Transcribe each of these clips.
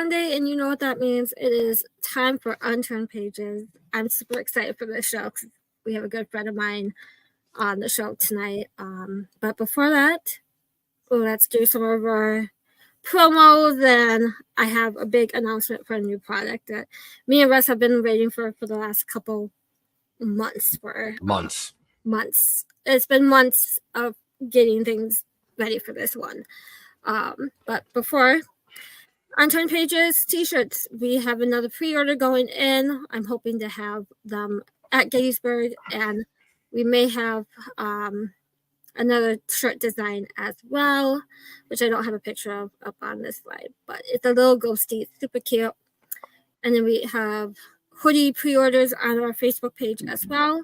Monday, and you know what that means. It is time for Unturned Pages. I'm super excited for this show because we have a good friend of mine on the show tonight. But before that, let's do some of our promos, and I have a big announcement for a new product that me and Russ have been waiting for the last couple months. Months. It's been months of getting things ready for this one. But before Unturned Pages t-shirts, we have another pre-order going in. I'm hoping to have them at Gettysburg, and we may have another shirt design as well, which I don't have a picture of up on this slide, but it's a little ghosty, super cute. And then we have hoodie pre-orders on our Facebook page as well.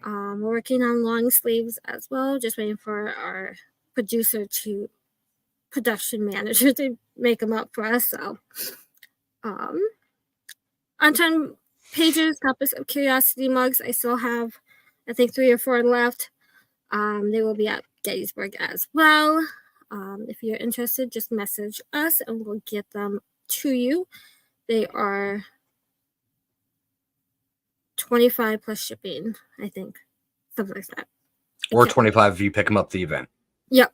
We're working on long sleeves as well, just waiting for our production manager to make them up for us. So Unturned Pages, Compass of Curiosity mugs, I still have I think 3 or 4 left. They will be at Gettysburg as well. If you're interested, just message us and we'll get them to you. They are $25 plus shipping, I think. Something like that. Or $25 if you pick them up at the event. Yep.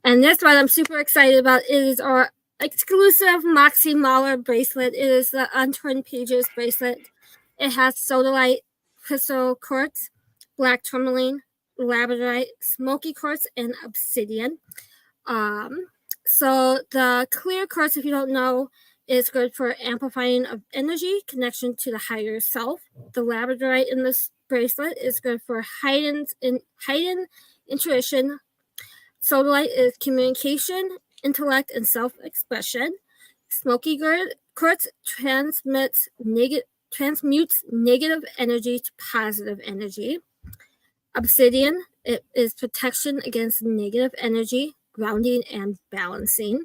And this one I'm super excited about. It is our exclusive Moxie Mahler bracelet. It is the Unturned Pages bracelet. It has sodalite, crystal quartz, black tourmaline, labradorite, smoky quartz, and obsidian. So the clear quartz, if you don't know, is good for amplifying of energy, connection to the higher self. The labradorite in this bracelet is good for heightened intuition. Sodalite is communication, intellect, and self-expression. Smoky quartz transmutes negative energy to positive energy. Obsidian, it is protection against negative energy, grounding, and balancing.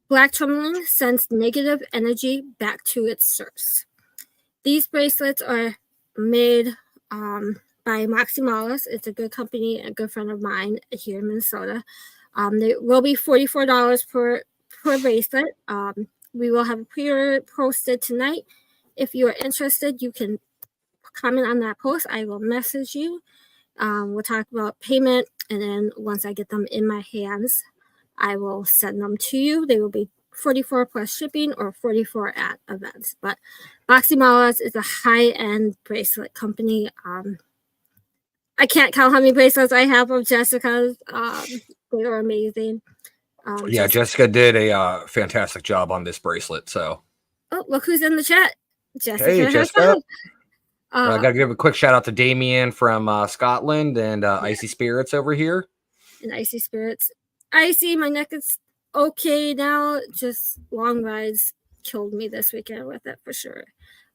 Black tourmaline sends negative energy back to its source. These bracelets are made by Moxie Mahler. It's a good company, a good friend of mine here in Minnesota. They will be $44 per bracelet. We will have a pre-order posted tonight. If you are interested, you can comment on that post. I will message you. We'll talk about payment, and then once I get them in my hands, I will send them to you. They will be $44 plus shipping or $44 at events. But Moxie Mahler is a high-end bracelet company. I can't count how many bracelets I have of Jessica's. They are amazing. Jessica did a fantastic job on this bracelet. So, look who's in the chat. Jessica. Hey, Jessica. I got to give a quick shout out to Damien from Scotland and Icy Spirits over here. And Icy Spirits. Icy, my neck is okay now. Just long rides killed me this weekend with it for sure.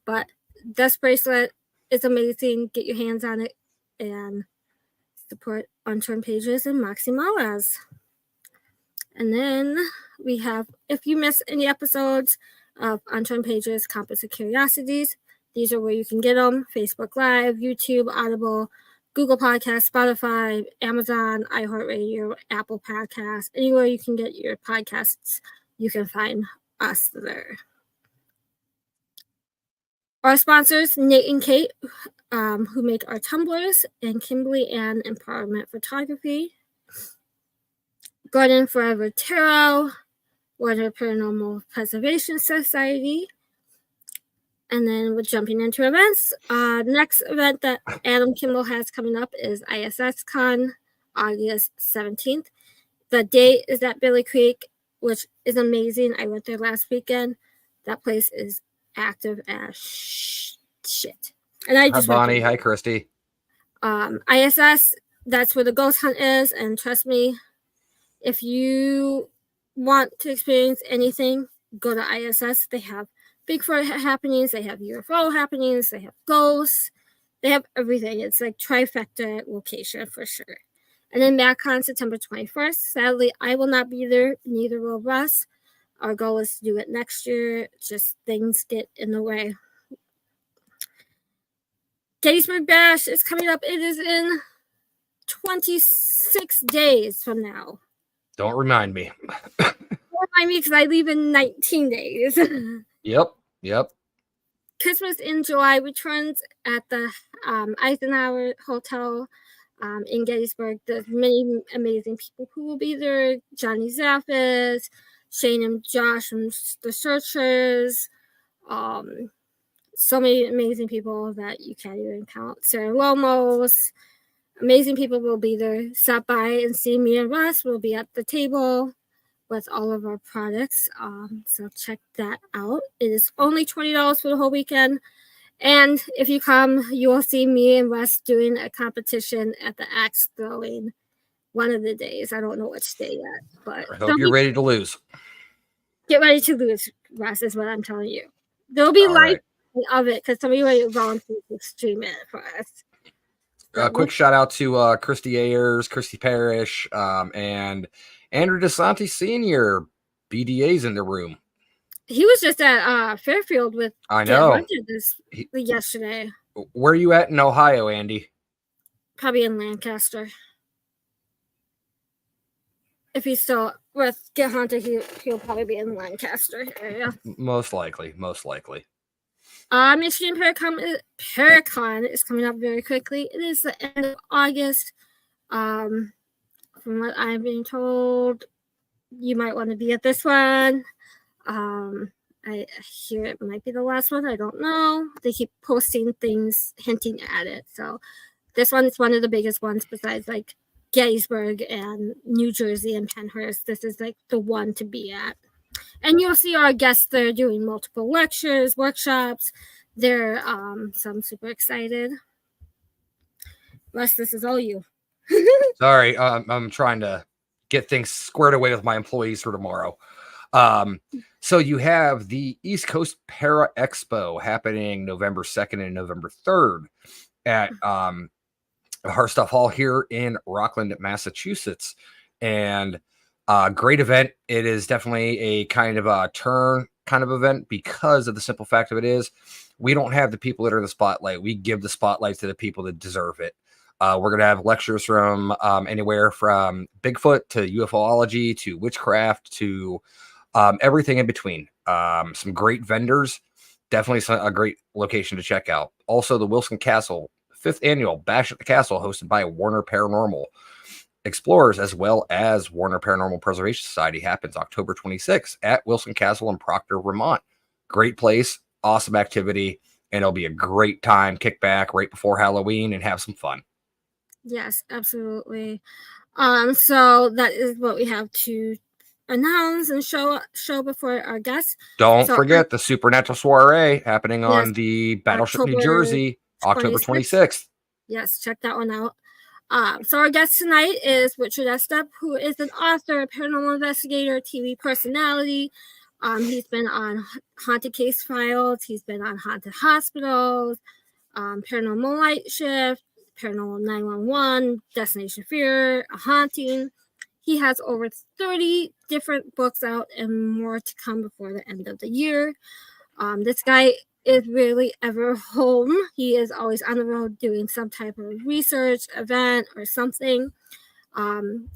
But this bracelet is amazing. Get your hands on it and support Unturned Pages and Moxie Mahler. And then we have, if you miss any episodes of Unturned Pages, Compass of Curiosities, these are where you can get them: Facebook Live, YouTube, Audible, Google Podcasts, Spotify, Amazon, iHeartRadio, Apple Podcasts. Anywhere you can get your podcasts, you can find us there. Our sponsors, Nate and Kate, who make our tumblers, and Kimberly Ann Empowerment Photography, Garden Forever Tarot, Water Paranormal Preservation Society. And then we're jumping into events. Next event that Adam Kimball has coming up is ISS Con, August 17th. The date is at Billy Creek, which is amazing. I went there last weekend. That place is active as shit. And I just Hi, Bonnie. Hi, Christy. ISS, that's where the ghost hunt is. And trust me, if you want to experience anything, go to ISS. They have Bigfoot happenings, they have UFO happenings, they have ghosts, they have everything. It's like trifecta location for sure. And then MacCon September 21st. Sadly, I will not be there, neither will Russ. Our goal is to do it next year. Just things get in the way. Gettysburg Bash is coming up. It is in 26 days from now. Don't remind me. 4 mind me because I leave in 19 days. Yep. Christmas in July returns at the Eisenhower Hotel in Gettysburg. There's many amazing people who will be there. Johnny Zaffis, Shane and Josh from The Searchers. So many amazing people that you can't even count. Sarah Lomos. Amazing people will be there. Stop by and see me and Russ. We'll be at the table with all of our products. So check that out. It is only $20 for the whole weekend. And if you come, you will see me and Russ doing a competition at the axe throwing one of the days. I don't know which day yet, but I hope you're ready to lose. Get ready to lose, Russ, is what I'm telling you. There'll be live of it because somebody will volunteer to stream it for us. Quick shout out to Christy Ayers, Christy Parrish, and Andrew DeSanti Sr. BDA's in the room. He was just at Fairfield with yesterday. Where are you at in Ohio, Andy? Probably in Lancaster. If he's still with Get Haunted, he'll probably be in the Lancaster area. Most likely. Michigan Paracon is coming up very quickly. It is the end of August. From what I've been told, you might want to be at this one. I hear it might be the last one. I don't know. They keep posting things hinting at it. So this one is one of the biggest ones besides like Gettysburg and New Jersey and Pennhurst. This is like the one to be at. And you'll see our guests there doing multiple lectures, workshops. They're so I'm super excited. Russ, this is all you. Sorry, I'm trying to get things squared away with my employees for tomorrow. So you have the East Coast Para Expo happening November 2nd and November 3rd at Harstuff Hall here in Rockland, Massachusetts. And great event. It is definitely a kind of a turn kind of event because of the simple fact of it is we don't have the people that are in the spotlight. We give the spotlight to the people that deserve it. We're going to have lectures from anywhere from Bigfoot to UFOlogy to witchcraft to everything in between. Some great vendors. Definitely a great location to check out. Also, the Wilson Castle 5th Annual Bash at the Castle hosted by Warner Paranormal Explorers as well as Warner Paranormal Preservation Society happens October 26th at Wilson Castle in Proctor, Vermont. Great place, awesome activity, and it'll be a great time. Kick back right before Halloween and have some fun. Yes, absolutely. So that is what we have to announce and show before our guests. Don't forget the Supernatural Soiree happening on the Battleship New Jersey, October 26th. Yes, check that one out. So our guest tonight is Richard Estep, who is an author, paranormal investigator, TV personality. He's been on Haunted Case Files. He's been on Haunted Hospitals, Paranormal Light Shift, Paranormal 911, Destination Fear, A Haunting. He has over 30 different books out and more to come before the end of the year. This guy is really ever home. He is always on the road doing some type of research, event, or something.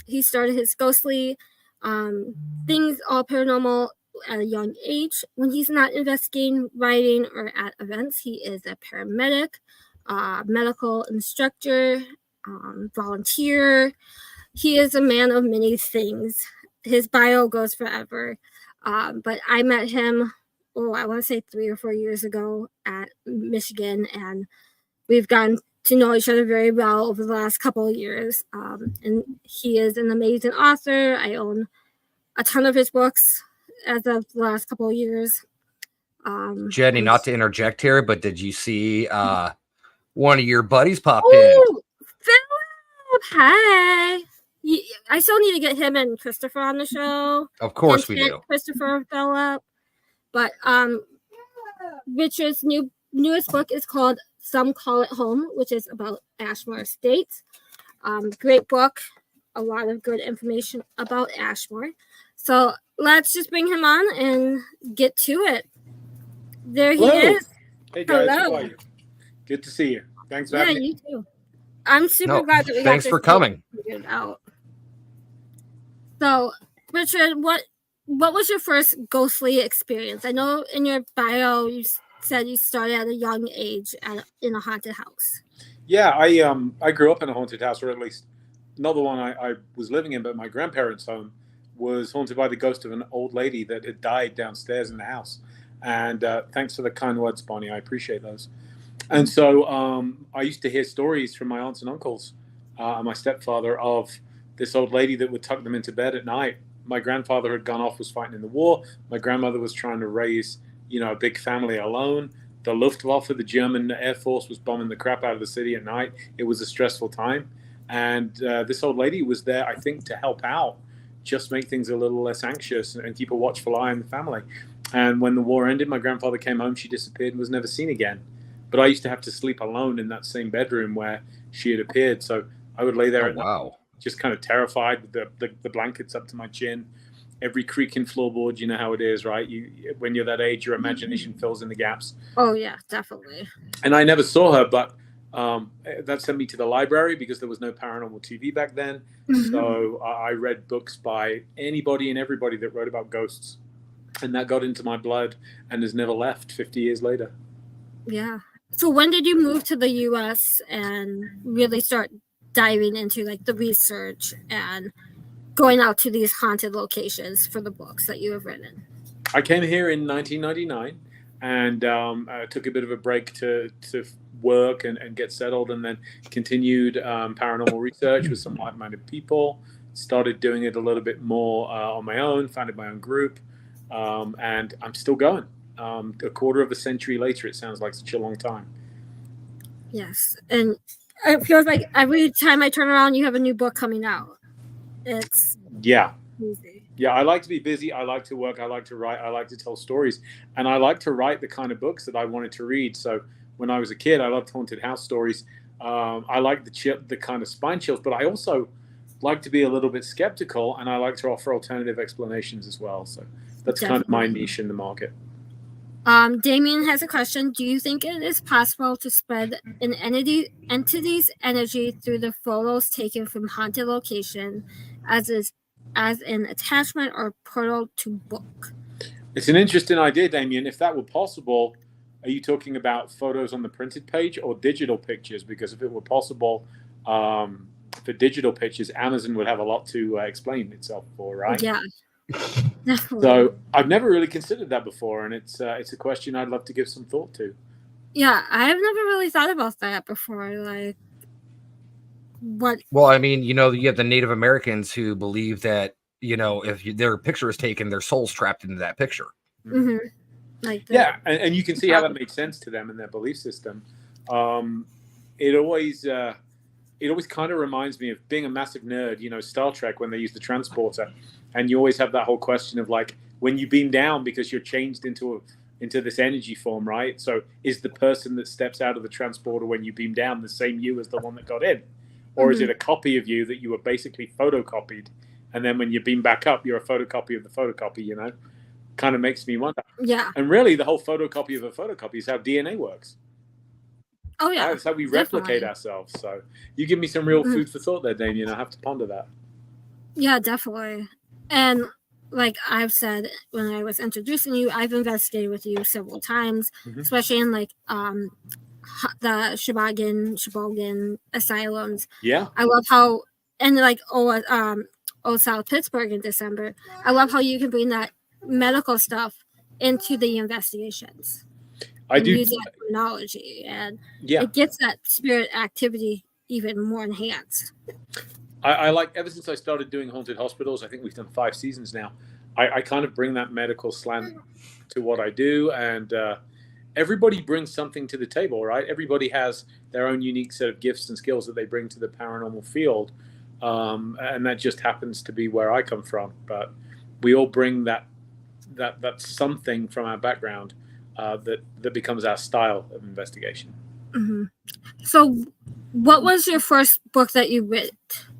He started his ghostly things, all paranormal, at a young age. When he's not investigating, writing, or at events, he is a paramedic, medical instructor, volunteer. He is a man of many things. His bio goes forever. But I met him, I want to say 3 or 4 years ago at Michigan, and we've gotten to know each other very well over the last couple of years. And he is an amazing author. I own a ton of his books as of the last couple of years. Jenny, not to interject here, but did you see one of your buddies pop in? Philip! Hi! I still need to get him and Christopher on the show. Of course we do. Christopher Philip. But Richard's newest book is called Some Call It Home, which is about Ashmore Estates. Great book. A lot of good information about Ashmore. So let's just bring him on and get to it. There he is. Hey guys, how are you? Good to see you. Thanks for having me. Yeah, you too. I'm super glad that we got thanks for coming. Out. So, Richard, what what was your first ghostly experience? I know in your bio you said you started at a young age in a haunted house. Yeah, I grew up in a haunted house, or at least not the one I was living in, but my grandparents' home was haunted by the ghost of an old lady that had died downstairs in the house. And thanks for the kind words, Bonnie. I appreciate those. And so I used to hear stories from my aunts and uncles and my stepfather of this old lady that would tuck them into bed at night. My grandfather had gone off, was fighting in the war. My grandmother was trying to raise, a big family alone. The Luftwaffe, the German Air Force, was bombing the crap out of the city at night. It was a stressful time. And this old lady was there, I think, to help out, just make things a little less anxious and keep a watchful eye on the family. And when the war ended, my grandfather came home, she disappeared and was never seen again. But I used to have to sleep alone in that same bedroom where she had appeared. So I would lay there at night, just kind of terrified with the blankets up to my chin, every creaking floorboard. You know how it is, right? When you're that age, your imagination fills in the gaps. Oh, yeah, definitely. And I never saw her, but that sent me to the library because there was no paranormal TV back then. So I read books by anybody and everybody that wrote about ghosts. And that got into my blood and has never left 50 years later. Yeah. So when did you move to the U.S. and really start diving into like the research and going out to these haunted locations for the books that you have written? I came here in 1999 and took a bit of a break to work and get settled, and then continued paranormal research with some like-minded people. Started doing it a little bit more on my own, founded my own group, and I'm still going. A quarter of a century later, it sounds like such a long time. Yes, and it feels like every time I turn around, you have a new book coming out. It's easy. Yeah, I like to be busy. I like to work. I like to write. I like to tell stories, and I like to write the kind of books that I wanted to read. So when I was a kid, I loved haunted house stories. I like the kind of spine chills, but I also like to be a little bit skeptical, and I like to offer alternative explanations as well. So that's kind of my niche in the market. Damien has a question. Do you think it is possible to spread an entity's energy through the photos taken from haunted location as an attachment or portal to book? It's an interesting idea, Damien. If that were possible, are you talking about photos on the printed page or digital pictures? Because if it were possible for digital pictures, Amazon would have a lot to explain itself for, right? Yeah. Definitely. So I've never really considered that before, and it's a question I'd love to give some thought to. Yeah, I've never really thought about that before. Like, what? Well, I mean, you have the Native Americans who believe that if their picture is taken, their soul's trapped into that picture. Mm-hmm. Like and you can see how that makes sense to them in their belief system. It always kind of reminds me of being a massive nerd. Star Trek, when they use the transporter. And you always have that whole question of like when you beam down because you're changed into this energy form, right? So is the person that steps out of the transporter when you beam down the same you as the one that got in? Or is it a copy of you that you were basically photocopied? And then when you beam back up, you're a photocopy of the photocopy, Kind of makes me wonder. Yeah. And really the whole photocopy of a photocopy is how DNA works. Oh, yeah. That's how we replicate ourselves. So you give me some real food for thought there, Damien. I have to ponder that. Yeah, definitely. And like I've said when I was introducing you, I've investigated with you several times, especially in like the Sheboygan asylums. Yeah. I love how, and like Old South Pittsburgh in December, I love how you can bring that medical stuff into the investigations. I do use that terminology, and it gets that spirit activity even more enhanced. I like, ever since I started doing haunted hospitals, I think we've done 5 seasons now, I kind of bring that medical slant to what I do, and everybody brings something to the table, right? Everybody has their own unique set of gifts and skills that they bring to the paranormal field, and that just happens to be where I come from. But we all bring that something from our background that becomes our style of investigation. Mm-hmm. So what was your first book that you wrote?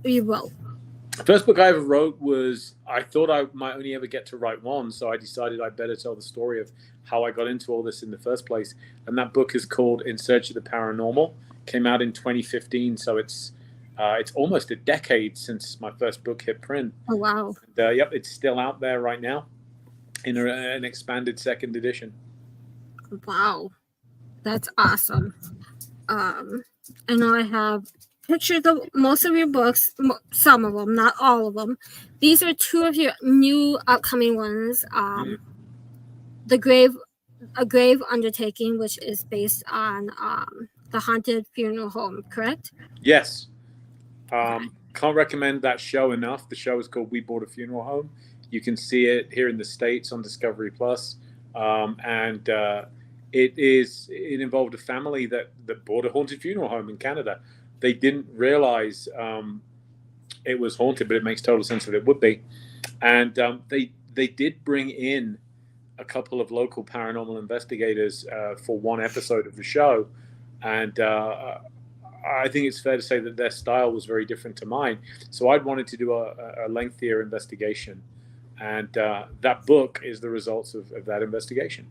The first book I ever wrote was, I thought I might only ever get to write one, so I decided I'd better tell the story of how I got into all this in the first place. And that book is called In Search of the Paranormal. Came out in 2015, so it's almost a decade since my first book hit print. Oh, wow. And, yep, it's still out there right now. in an expanded second edition. Wow, that's awesome. I know I have pictures of most of your books, some of them, not all of them. These are two of your new upcoming ones. A Grave Undertaking, which is based on the haunted funeral home, correct? Yes. Can't recommend that show enough. The show is called We Bought a Funeral Home. You can see it here in the States on Discovery Plus. And it involved a family that bought a haunted funeral home in Canada. They didn't realize it was haunted, but it makes total sense that it would be. And they did bring in a couple of local paranormal investigators for one episode of the show. And I think it's fair to say that their style was very different to mine. So I'd wanted to do a lengthier investigation. And that book is the results of that investigation.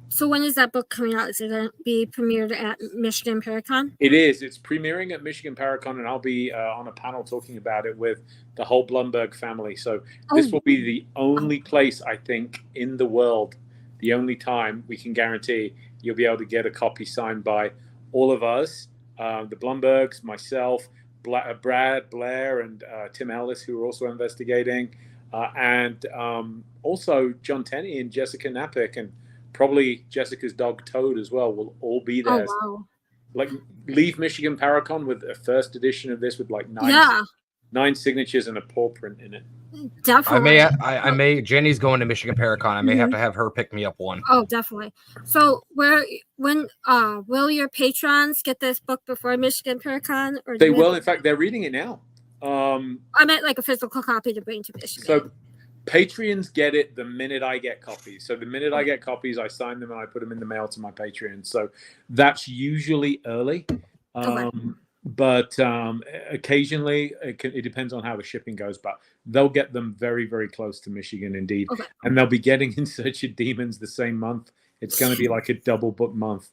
So when is that book coming out? Is it going to be premiered at Michigan Paracon? It is. It's premiering at Michigan Paracon, and I'll be on a panel talking about it with the whole Blumberg family. So this will be the only place, I think, in the world, the only time we can guarantee you'll be able to get a copy signed by all of us, the Blumbergs, myself, Brad, Blair, and Tim Ellis, who are also investigating, and also John Tenney and Jessica Napick, and probably Jessica's dog Toad as well will all be there. Oh, wow. Like, leave Michigan Paracon with a first edition of this with like nine signatures and a paw print in it. Definitely. I may. Jenny's going to Michigan Paracon. I may have to have her pick me up one. Oh, definitely. So when will your patrons get this book before Michigan Paracon? Or they will. In fact, they're reading it now. I meant like a physical copy to bring to Michigan. So Patreons get it the minute I get copies. So the minute I get copies, I sign them and I put them in the mail to my Patreon. So that's usually early. But occasionally it depends on how the shipping goes, but they'll get them very, very close to Michigan indeed. Okay. And they'll be getting In Search of Demons the same month. It's going to be like a double book month.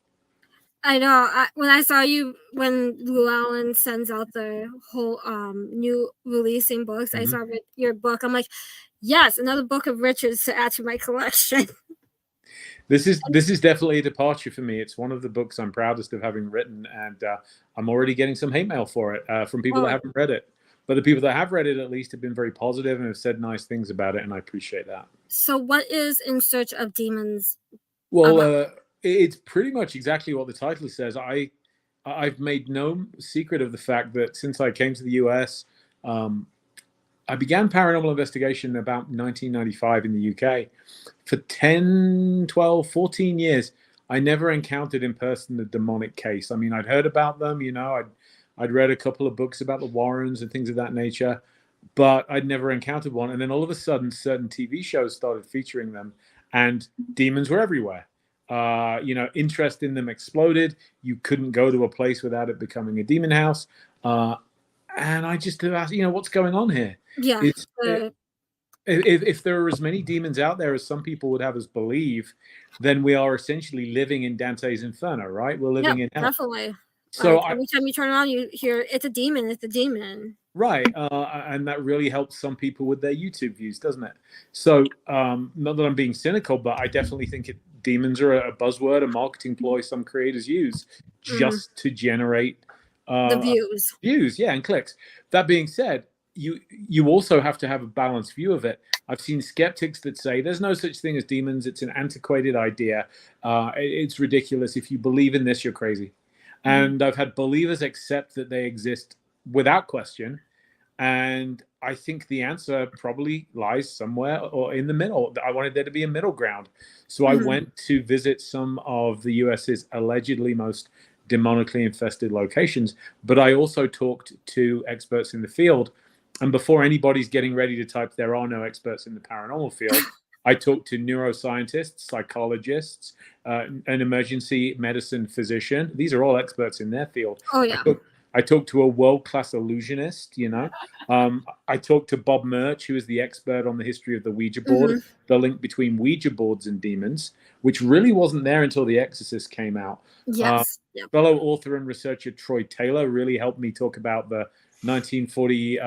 I know. When I saw you, when Llewellyn sends out the whole new releasing books, I saw your book. I'm like, yes, another book of Richard's to add to my collection. This is definitely a departure for me. It's one of the books I'm proudest of having written, and I'm already getting some hate mail for it from people that haven't read it. But the people that have read it at least have been very positive and have said nice things about it, and I appreciate that. So what is In Search of Demons? Well, it's pretty much exactly what the title says. I've made no secret of the fact that since I came to the US, I began paranormal investigation about 1995 in the UK. For 10, 12, 14 years, I never encountered in person a demonic case. I mean, I'd heard about them, I'd read a couple of books about the Warrens and things of that nature, but I'd never encountered one. And then all of a sudden, certain TV shows started featuring them, and demons were everywhere. Interest in them exploded. You couldn't go to a place without it becoming a demon house. And I just asked, what's going on here? Yeah. If there are as many demons out there as some people would have us believe, then we are essentially living in Dante's Inferno, right? We're living in hell. Definitely. So every time you turn around, you hear it's a demon. It's a demon. Right, and that really helps some people with their YouTube views, doesn't it? So, not that I'm being cynical, but I definitely think demons are a buzzword, a marketing ploy some creators use just to generate the views, and clicks. That being said, you also have to have a balanced view of it. I've seen skeptics that say there's no such thing as demons. It's an antiquated idea. It's ridiculous. If you believe in this, you're crazy. And I've had believers accept that they exist without question. And I think the answer probably lies somewhere or in the middle. I wanted there to be a middle ground. So I went to visit some of the US's allegedly most demonically infested locations, but I also talked to experts in the field. And before anybody's getting ready to type there are no experts in the paranormal field, I talked to neuroscientists, psychologists, an emergency medicine physician. These are all experts in their field. Oh, yeah. I talked to a world-class illusionist, I talked to Bob Murch, who is the expert on the history of the Ouija board, the link between Ouija boards and demons, which really wasn't there until The Exorcist came out. Yes. Fellow author and researcher Troy Taylor really helped me talk about the 1940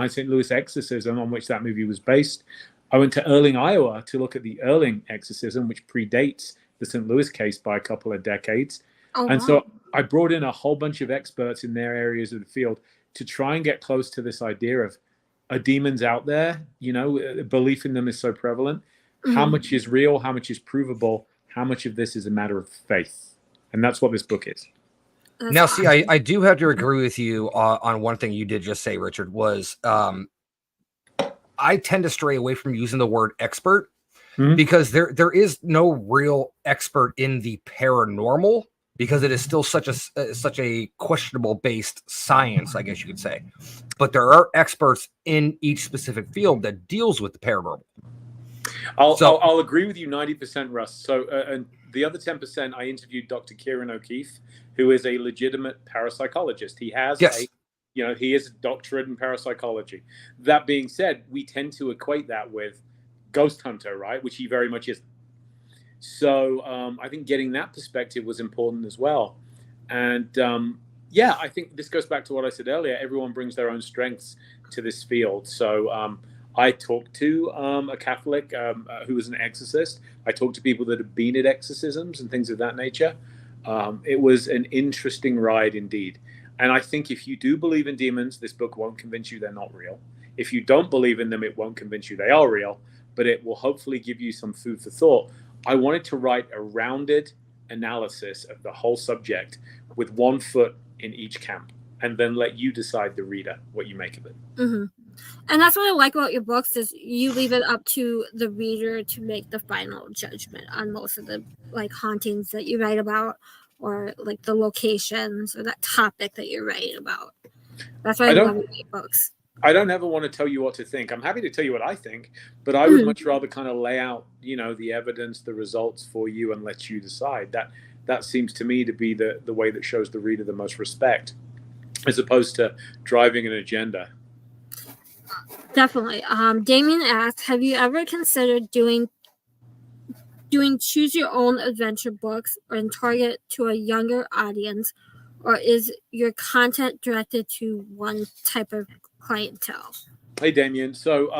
St. Louis exorcism on which that movie was based. I went to Erling, Iowa to look at the Erling exorcism, which predates the St. Louis case by a couple of decades. Oh, And wow. so I brought in a whole bunch of experts in their areas of the field to try and get close to this idea of, are demons out there? Belief in them is so prevalent. How much is real? How much is provable? How much of this is a matter of faith? And that's what this book is. That's Now, awesome. see, I do have to agree with you on one thing you did just say, Richard, was I tend to stray away from using the word expert because there is no real expert in the paranormal, because it is still such a questionable based science, I guess you could say. But there are experts in each specific field that deals with the paranormal. I'll agree with you 90%, Russ. So, and the other 10%, I interviewed Dr. Kieran O'Keefe, who is a legitimate parapsychologist. He has he is a doctorate in parapsychology. That being said, we tend to equate that with ghost hunter, right? Which he very much is. So I think getting that perspective was important as well. And I think this goes back to what I said earlier. Everyone brings their own strengths to this field. So I talked to a Catholic who was an exorcist. I talked to people that have been at exorcisms and things of that nature. It was an interesting ride indeed. And I think if you do believe in demons, this book won't convince you they're not real. If you don't believe in them, it won't convince you they are real, but it will hopefully give you some food for thought. I wanted to write a rounded analysis of the whole subject with one foot in each camp, and then let you decide, the reader, what you make of it. Mm-hmm. And that's what I like about your books, is you leave it up to the reader to make the final judgment on most of the hauntings that you write about, or the locations, or that topic that you're writing about. That's why I love your books. I don't ever want to tell you what to think. I'm happy to tell you what I think, but I would much rather kind of lay out, the evidence, the results for you, and let you decide. That seems to me to be the way that shows the reader the most respect, as opposed to driving an agenda. Definitely. Damien asks, have you ever considered doing choose your own adventure books and target to a younger audience, or is your content directed to one type of clientele? Hey, Damien. So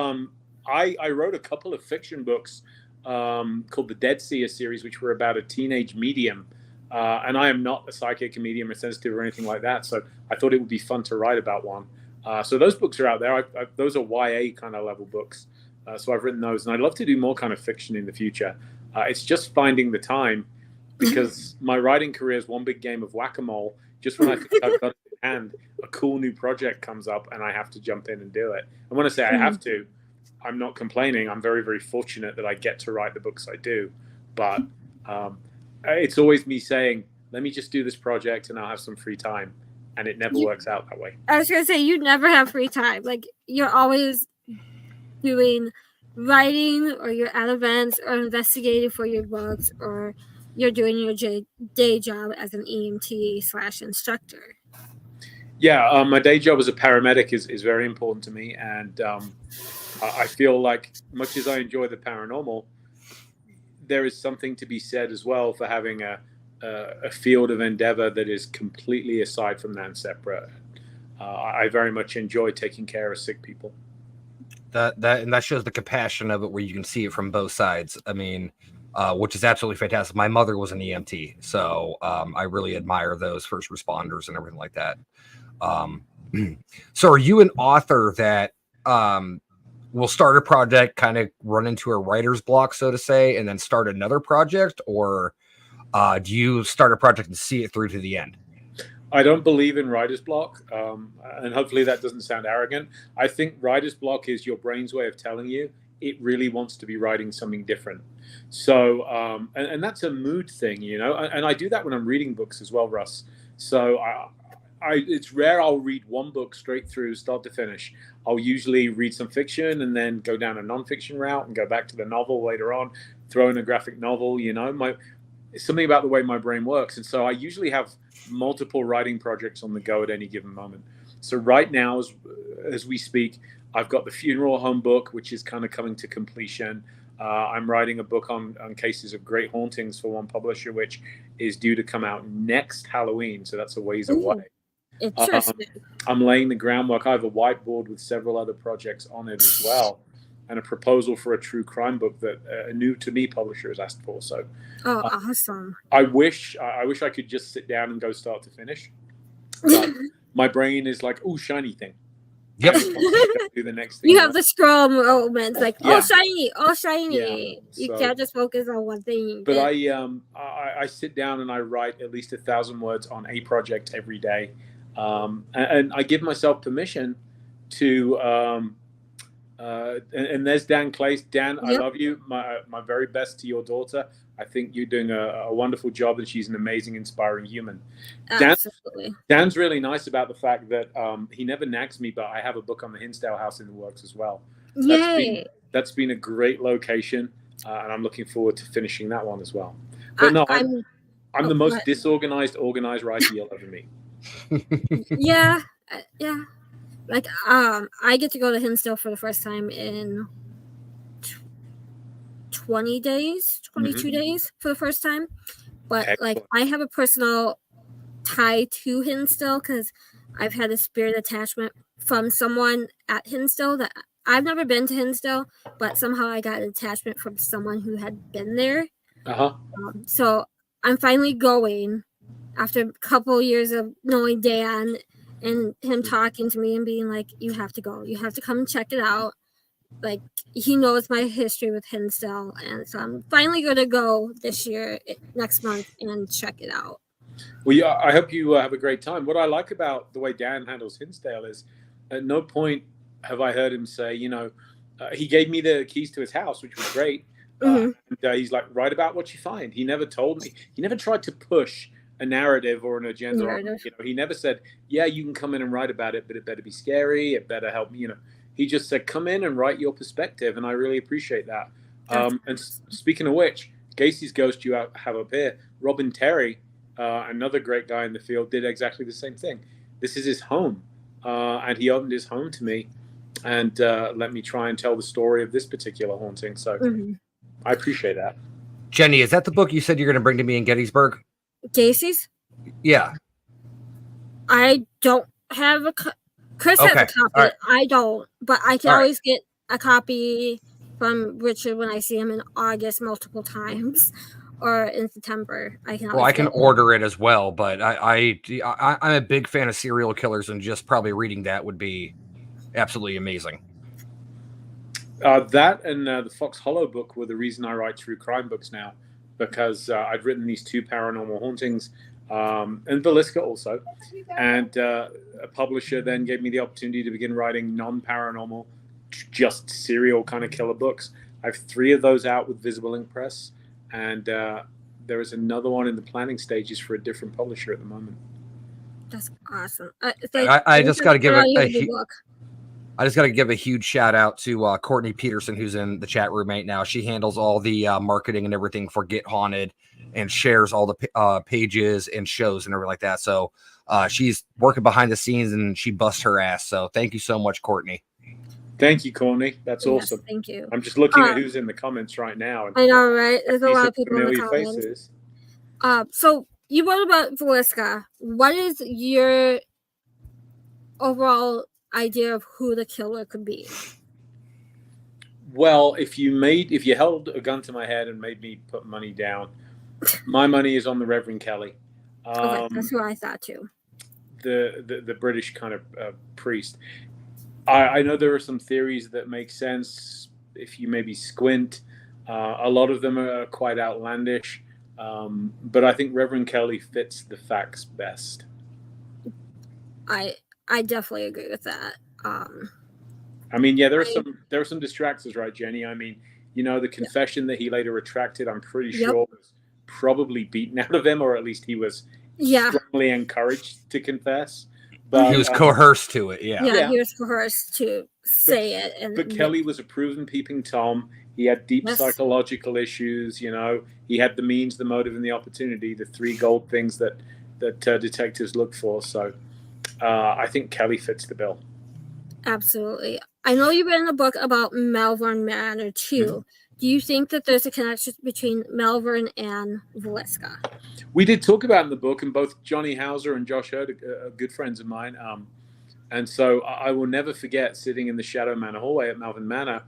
I wrote a couple of fiction books called the Dead Seer series, which were about a teenage medium. And I am not a psychic, a medium, or sensitive, or anything like that. So I thought it would be fun to write about one. So those books are out there. Those are YA kind of level books. So I've written those. And I'd love to do more kind of fiction in the future. It's just finding the time, because my writing career is one big game of whack-a-mole. Just when I think I've got it in hand, a cool new project comes up and I have to jump in and do it. And when I say I have to, I'm not complaining. I'm very, very fortunate that I get to write the books I do. But it's always me saying, let me just do this project and I'll have some free time. And it never works out that way. I was going to say, you never have free time. You're always doing writing, or you're at events, or investigating for your books, or you're doing your day job as an EMT/instructor. Yeah, my day job as a paramedic is very important to me. And I feel like, much as I enjoy the paranormal, there is something to be said as well for having a field of endeavor that is completely aside from that and separate. I very much enjoy taking care of sick people. That shows the compassion of it, where you can see it from both sides. I mean, which is absolutely fantastic. My mother was an EMT, so I really admire those first responders and everything like that. So are you an author that will start a project, kind of run into a writer's block, so to say, and then start another project? Or do you start a project and see it through to the end? I don't believe in writer's block, and hopefully that doesn't sound arrogant. I think writer's block is your brain's way of telling you it really wants to be writing something different. So, and that's a mood thing, and I do that when I'm reading books as well, Russ. So it's rare I'll read one book straight through, start to finish. I'll usually read some fiction and then go down a nonfiction route and go back to the novel later on, throw in a graphic novel, It's something about the way my brain works. And so I usually have multiple writing projects on the go at any given moment. So right now, as we speak, I've got the funeral home book, which is kind of coming to completion. I'm writing a book on cases of great hauntings for one publisher, which is due to come out next Halloween. So that's a ways away. Interesting. I'm laying the groundwork. I have a whiteboard with several other projects on it as well. and a proposal for a true crime book that a new to me publisher has asked for. So awesome. I wish I could just sit down and go start to finish, but my brain is like, oh, shiny thing. Yep. Do the next thing. You have the scroll moments like, Yeah. oh shiny. Yeah. You So- can't just focus on one thing. But I sit down and I write at least 1,000 words on a project every day, and I give myself permission to. And there's Dan Clay. Dan, I Yep. love you. My very best to your daughter. I think you're doing a wonderful job, and she's an amazing, inspiring human. Absolutely. Dan's really nice about the fact that he never nags me, but I have a book on the Hinsdale house in the works as well. Yay. That's been a great location, and I'm looking forward to finishing that one as well. But no, I'm the most disorganized, organized writer you'll ever meet. Yeah. Like I get to go to Hinsdale for the first time in 20 days, 22 days for the first time. But Excellent. like I have a personal tie to Hinsdale because I've had a spirit attachment from someone at Hinsdale that I've never been to Hinsdale, but somehow I got an attachment from someone who had been there. So I'm finally going after a couple years of knowing Dan and him talking to me and being like, you have to go. You have to come and check it out. Like, he knows my history with Hinsdale. And so I'm finally going to go this year, next month, and check it out. Well, yeah, I hope you have a great time. What I like about the way Dan handles Hinsdale is at no point have I heard him say, he gave me the keys to his house, which was great. And he's like, write about what you find. He never told me. He never tried to push a narrative or an agenda. He never said, yeah, you can come in and write about it, but it better be scary. It better help me. He just said, come in and write your perspective. And I really appreciate that. And speaking of which, Gacy's Ghost you have up here, Robin Terry, another great guy in the field, did exactly the same thing. This is his home. And he opened his home to me and let me try and tell the story of this particular haunting. So I appreciate that. Jenny, is that the book you said you're going to bring to me in Gettysburg? Gacy's? Yeah. I don't have a Chris has a copy. Right. I don't, but I can always get a copy from Richard when I see him in August multiple times, or in September. I can order it as well, but I'm a big fan of serial killers, and just probably reading that would be absolutely amazing. That and the Fox Hollow book were the reason I write true crime books now, because I'd written these 2 paranormal hauntings, and Villisca also, and a publisher then gave me the opportunity to begin writing non-paranormal, just serial kind of killer books. I have 3 of those out with Visible Ink Press, and there is another one in the planning stages for a different publisher at the moment. That's awesome. I just got to give I just got to give a huge shout out to Courtney Peterson, who's in the chat room right now. She handles all the marketing and everything for Get Haunted, and shares all the pages and shows and everything like that. So she's working behind the scenes, and she busts her ass. So thank you so much, Courtney. Thank you, Courtney. That's awesome. Thank you. I'm just looking at who's in the comments right now. I know, right? There's a lot of people in the comments. Faces. So you wrote about Villisca. What is your overall idea of who the killer could be? Well, if you held a gun to my head and made me put money down, my money is on the Reverend Kelly. Okay, that's who I thought too. The British kind of priest. I know there are some theories that make sense if you maybe squint. A lot of them are quite outlandish, but I think Reverend Kelly fits the facts best. I definitely agree with that. I mean, yeah, there are some distractors, right, Jenny? I mean, the confession that he later retracted, I'm pretty sure was probably beaten out of him, or at least he was strongly encouraged to confess. But he was coerced to it, Yeah, he was coerced to say it. But Kelly was a proven peeping Tom. He had deep psychological issues. He had the means, the motive, and the opportunity. The 3 gold things that detectives look for. So I think Kelly fits the bill. Absolutely. I know you've written a book about Malvern Manor too. Mm-hmm. Do you think that there's a connection between Malvern and Villisca? We did talk about it in the book, and both Johnny Hauser and Josh Hurd are good friends of mine. And so I will never forget sitting in the Shadow Manor hallway at Malvern Manor,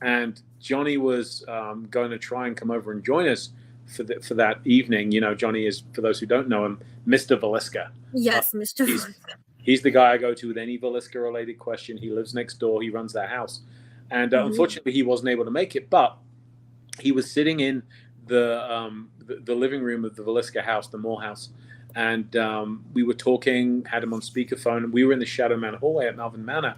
and Johnny was going to try and come over and join us for that evening. You know, Johnny is, for those who don't know him, Mr. Valiska. Yes, Mr. He's the guy I go to with any Valiska-related question. He lives next door. He runs that house. And unfortunately, he wasn't able to make it. But he was sitting in the living room of the Valiska house, the Moore house. And we were talking, had him on speakerphone. And we were in the Shadow Manor hallway at Malvern Manor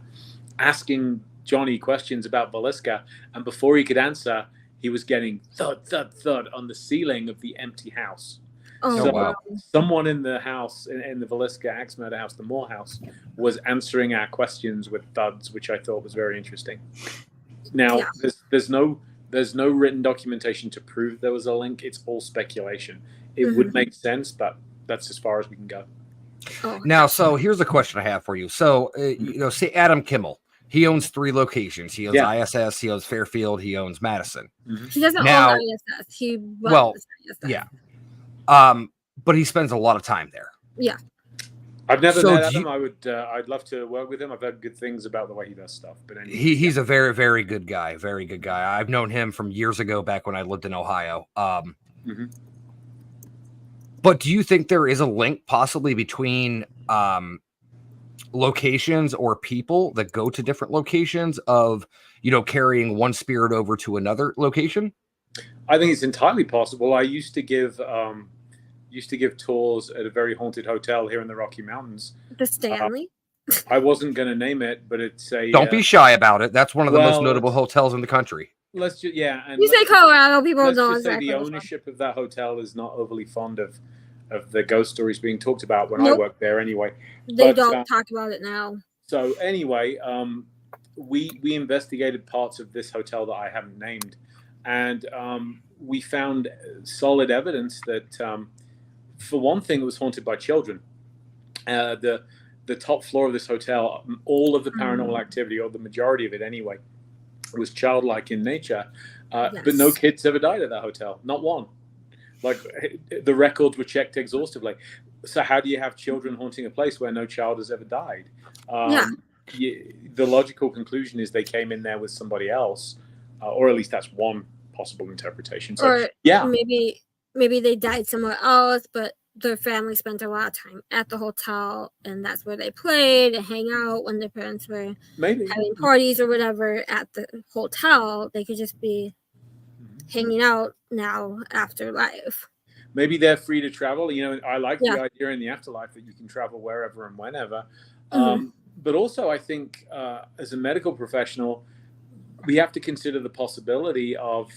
asking Johnny questions about Valiska. And before he could answer, he was getting thud, thud, thud on the ceiling of the empty house. Oh, So wow. someone in the house, in the Valiska axe murder house, the Moore house, was answering our questions with thuds, which I thought was very interesting. Now, there's no written documentation to prove there was a link. It's all speculation. It would make sense, but that's as far as we can go. Oh. Now, so here's a question I have for you. So, you know, say Adam Kimmel. He owns 3 locations. He owns ISS, he owns Fairfield, he owns Madison. He doesn't own ISS. He runs ISS. Yeah. But he spends a lot of time there. Yeah. I've never met Adam. I'd love to work with him. I've heard good things about the way he does stuff. But anyway, he's a very, very good guy. Very good guy. I've known him from years ago, back when I lived in Ohio. But do you think there is a link possibly between locations or people that go to different locations of, you know, carrying one spirit over to another location? I think it's entirely possible. I used to give tours at a very haunted hotel here in the Rocky Mountains. The Stanley? I wasn't going to name it, but it's a... Don't be shy about it. That's one of the most notable hotels in the country. Let's just, and you say Colorado, people don't exactly. The ownership of that hotel is not overly fond of the ghost stories being talked about when I worked there anyway. They don't talk about it now. So anyway, we investigated parts of this hotel that I haven't named, and we found solid evidence that, for one thing, it was haunted by children. The top floor of this hotel, all of the paranormal activity, or the majority of it anyway, was childlike in nature. But no kids ever died at that hotel, not one. Like, the records were checked exhaustively. So how do you have children haunting a place where no child has ever died? The logical conclusion is they came in there with somebody else, or at least that's one possible interpretation. So, or maybe they died somewhere else, but their family spent a lot of time at the hotel, and that's where they played and hang out when their parents were having parties or whatever at the hotel. They could just be hanging out now after life. Maybe they're free to travel. You know, I like the idea in the afterlife that you can travel wherever and whenever. But also, I think as a medical professional, we have to consider the possibility of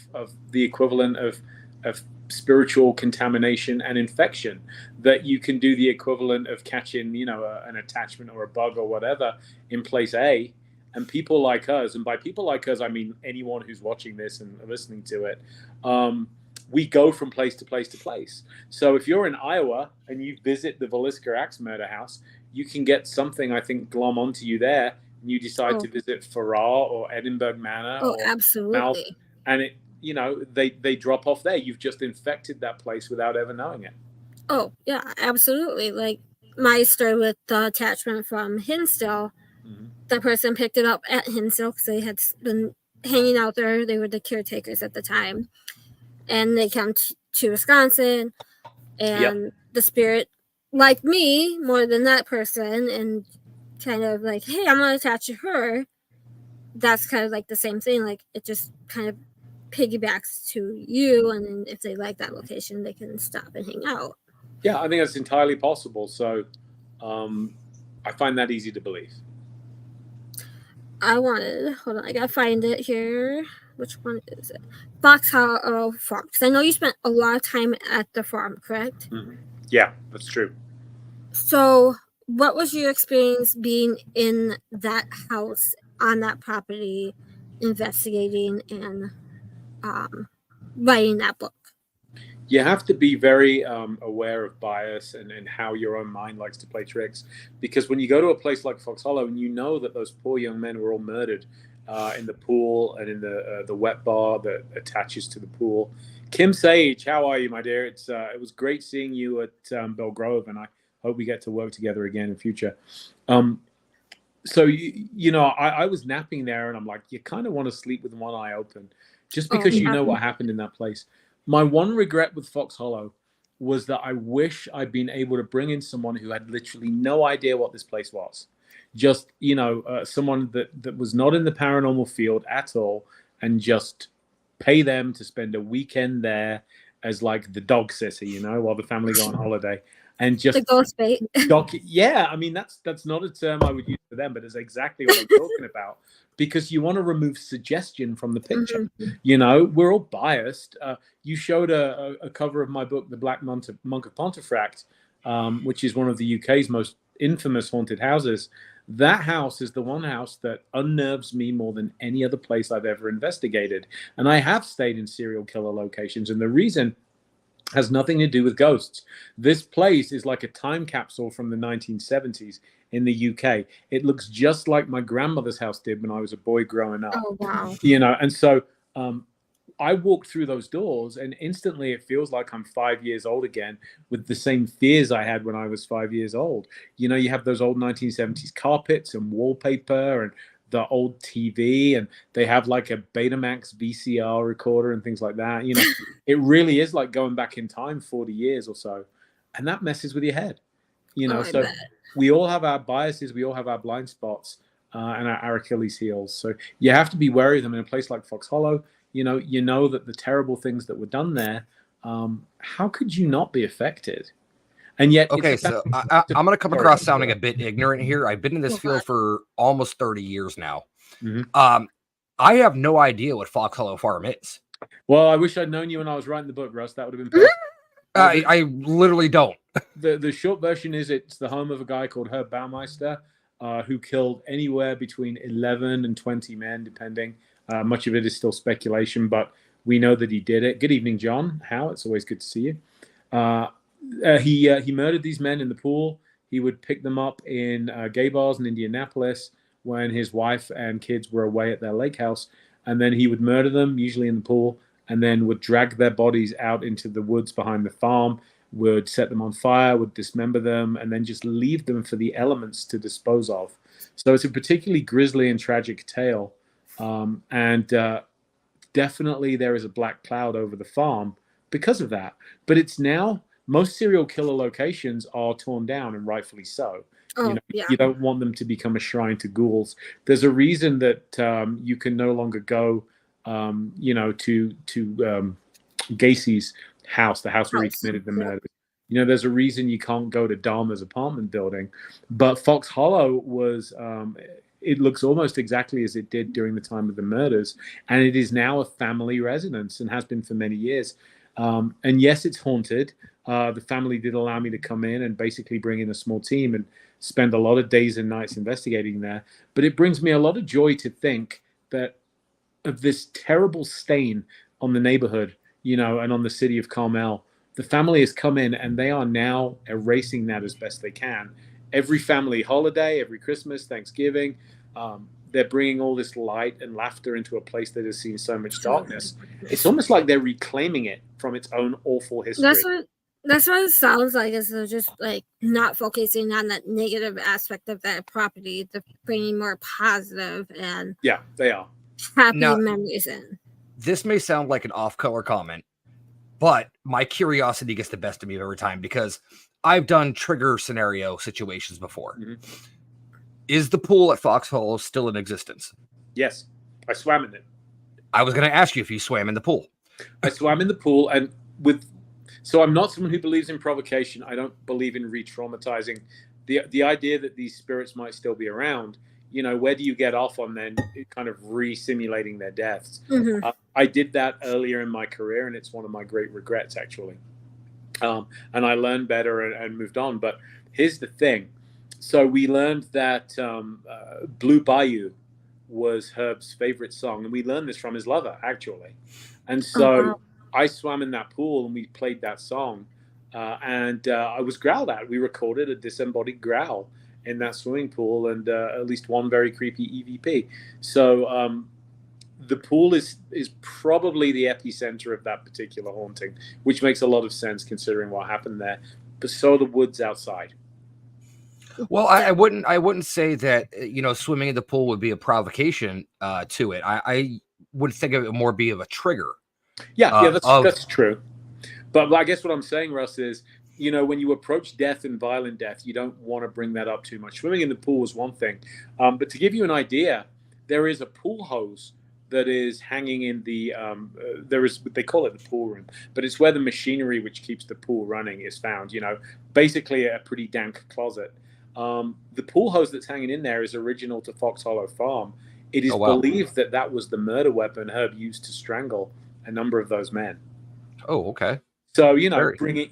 the equivalent of spiritual contamination and infection, that you can do the equivalent of catching, you know, an attachment or a bug or whatever in place A. And people like us, and by people like us, I mean anyone who's watching this and listening to it, we go from place to place to place. So if you're in Iowa and you visit the Valiska Axe Murder House, you can get something, I think, glom onto you there, and you decide to visit Farrar or Edinburgh Manor. Oh, absolutely. Mouth, and it, you know, they drop off there. You've just infected that place without ever knowing it. Oh, yeah, absolutely. Like my story with the attachment from Hinsdale, the person picked it up at Hinsdale because they had been hanging out there. They were the caretakers at the time. And they come to Wisconsin, and the spirit liked me more than that person, and kind of like, hey, I'm going to attach to her. That's kind of like the same thing. Like, it just kind of piggybacks to you, and then if they like that location, they can stop and hang out. Yeah, I think that's entirely possible. So I find that easy to believe. Hold on, I gotta find it here. Which one is it? Fox Hollow Farm. Because I know you spent a lot of time at the farm, correct? Yeah, that's true. So, what was your experience being in that house, on that property, investigating and writing that book? You have to be very aware of bias and how your own mind likes to play tricks. Because when you go to a place like Fox Hollow and you know that those poor young men were all murdered in the pool and in the wet bar that attaches to the pool. Kim Sage, how are you, my dear? It was great seeing you at Belle Grove, and I hope we get to work together again in future. So you know, I was napping there, and I'm like, you kind of want to sleep with one eye open, just Oh, because you yeah. know what happened in that place. My one regret with Fox Hollow was that I wish I'd been able to bring in someone who had literally no idea what this place was. Just, you know, someone that was not in the paranormal field at all, and just pay them to spend a weekend there as like the dog sitter, you know, while the family go on holiday, and The just ghost bait. yeah, I mean that's not a term I would use for them, but it's exactly what I'm talking about, because you want to remove suggestion from the picture. You know, we're all biased. You showed a cover of my book, The Black Monk of Pontefract, which is one of the UK's most infamous haunted houses. That house is the one house that unnerves me more than any other place I've ever investigated. And I have stayed in serial killer locations, and the reason has nothing to do with ghosts. This place is like a time capsule from the 1970s in the UK. It looks just like my grandmother's house did when I was a boy growing up. Oh, wow. You know, and so I walked through those doors, and instantly it feels like I'm 5 years old again, with the same fears I had when I was 5 years old. You know, you have those old 1970s carpets and wallpaper and the old TV, and they have like a Betamax VCR recorder and things like that. You know, it really is like going back in time 40 years or so, and that messes with your head. You know, Oh, I so bet. we all have our biases, we all have our blind spots, and our Achilles heels. So you have to be wary of them in a place like Fox Hollow. You know that the terrible things that were done there. How could you not be affected? And yet, Okay, it's so I'm going to come Sorry. across sounding a bit ignorant here. I've been in this Oh, field God. for almost 30 years now. Mhm. I have no idea what Fox Hollow Farm is. Well, I wish I'd known you when I was writing the book, Russ. That would have been perfect. I literally don't. The short version is it's the home of a guy called Herb Baumeister, who killed anywhere between 11 and 20 men, depending. Much of it is still speculation, but we know that he did it. Good evening, John. How? It's always good to see you. He murdered these men in the pool. He would pick them up in gay bars in Indianapolis when his wife and kids were away at their lake house, and then he would murder them, usually in the pool, and then would drag their bodies out into the woods behind the farm, would set them on fire, would dismember them, and then just leave them for the elements to dispose of. So it's a particularly grisly and tragic tale, and definitely there is a black cloud over the farm because of that. But it's now, most serial killer locations are torn down, and rightfully so. Oh, You know, yeah. you don't want them to become a shrine to ghouls. There's a reason that you can no longer go, you know, to Gacy's house, the house where he committed the murder. You know, there's a reason you can't go to Dahmer's apartment building. But Fox Hollow was, it looks almost exactly as it did during the time of the murders. And it is now a family residence and has been for many years. And yes, it's haunted. The family did allow me to come in and basically bring in a small team and spend a lot of days and nights investigating there. But it brings me a lot of joy to think that of this terrible stain on the neighborhood, you know, and on the city of Carmel. The family has come in and they are now erasing that as best they can. Every family holiday, every Christmas, Thanksgiving, they're bringing all this light and laughter into a place that has seen so much darkness. It's almost like they're reclaiming it from its own awful history. That's what it sounds like. Is they're just like not focusing on that negative aspect of that property. They're bringing more positive and Yeah, they are. happy Now, memories in. This may sound like an off-color comment, but my curiosity gets the best of me every time because I've done trigger scenario situations before. Mm-hmm. Is the pool at Fox Hollow still in existence? Yes, I swam in it. I was going to ask you if you swam in the pool. I swam in the pool, and so I'm not someone who believes in provocation. I don't believe in re-traumatizing. The idea that these spirits might still be around, you know, where do you get off on then kind of re-simulating their deaths? Mm-hmm. I did that earlier in my career, and it's one of my great regrets, actually. And I learned better and moved on. But here's the thing. So we learned that Blue Bayou was Herb's favorite song, and we learned this from his lover, actually. And so I swam in that pool, and we played that song, and I was growled at. We recorded a disembodied growl in that swimming pool, and at least one very creepy EVP. So the pool is probably the epicenter of that particular haunting, which makes a lot of sense considering what happened there. But so are the woods outside. Well, I wouldn't say that swimming in the pool would be a provocation to it. I would think of it more be of a trigger. Yeah, that's true. But I guess what I'm saying, Russ, is when you approach death and violent death, you don't want to bring that up too much. Swimming in the pool is one thing, but to give you an idea, there is a pool hose that is hanging in the they call it the pool room, but it's where the machinery which keeps the pool running is found. Basically a pretty dank closet. The pool hose that's hanging in there is original to Fox Hollow Farm. It is believed that was the murder weapon Herb used to strangle a number of those men. Oh, okay. So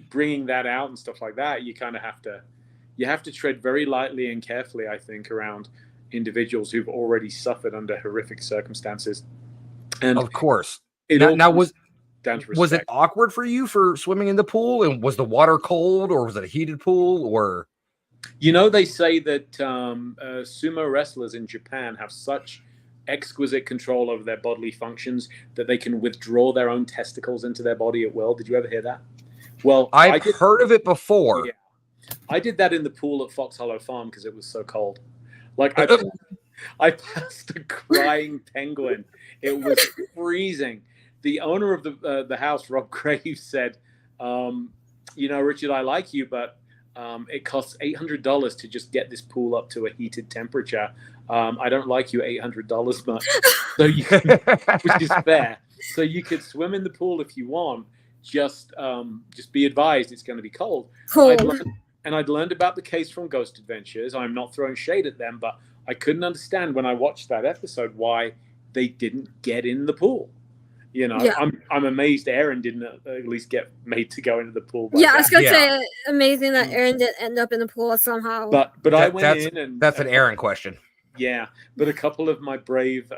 bringing that out and stuff like that, you kind of have to tread very lightly and carefully, I think, around individuals who've already suffered under horrific circumstances. And of course, was it awkward for you for swimming in the pool? And was the water cold, or was it a heated pool? Or they say that sumo wrestlers in Japan have such exquisite control over their bodily functions that they can withdraw their own testicles into their body at will. Did you ever hear that? Well, I've heard of it before. Yeah. I did that in the pool at Fox Hollow Farm because it was so cold. Like I passed a crying penguin. It was freezing. The owner of the house, Rob Graves, said, Richard, I like you, but it costs $800 to just get this pool up to a heated temperature. I don't like you $800 much. So which is fair. So you could swim in the pool if you want. Just be advised it's going to be cold. I'd learned about the case from Ghost Adventures. I'm not throwing shade at them, but I couldn't understand when I watched that episode why they didn't get in the pool. I'm amazed Aaron didn't at least get made to go into the pool. Yeah, I was gonna say amazing that Aaron did end up in the pool somehow. But I went in, and that's an Aaron question. Yeah, but a couple of my brave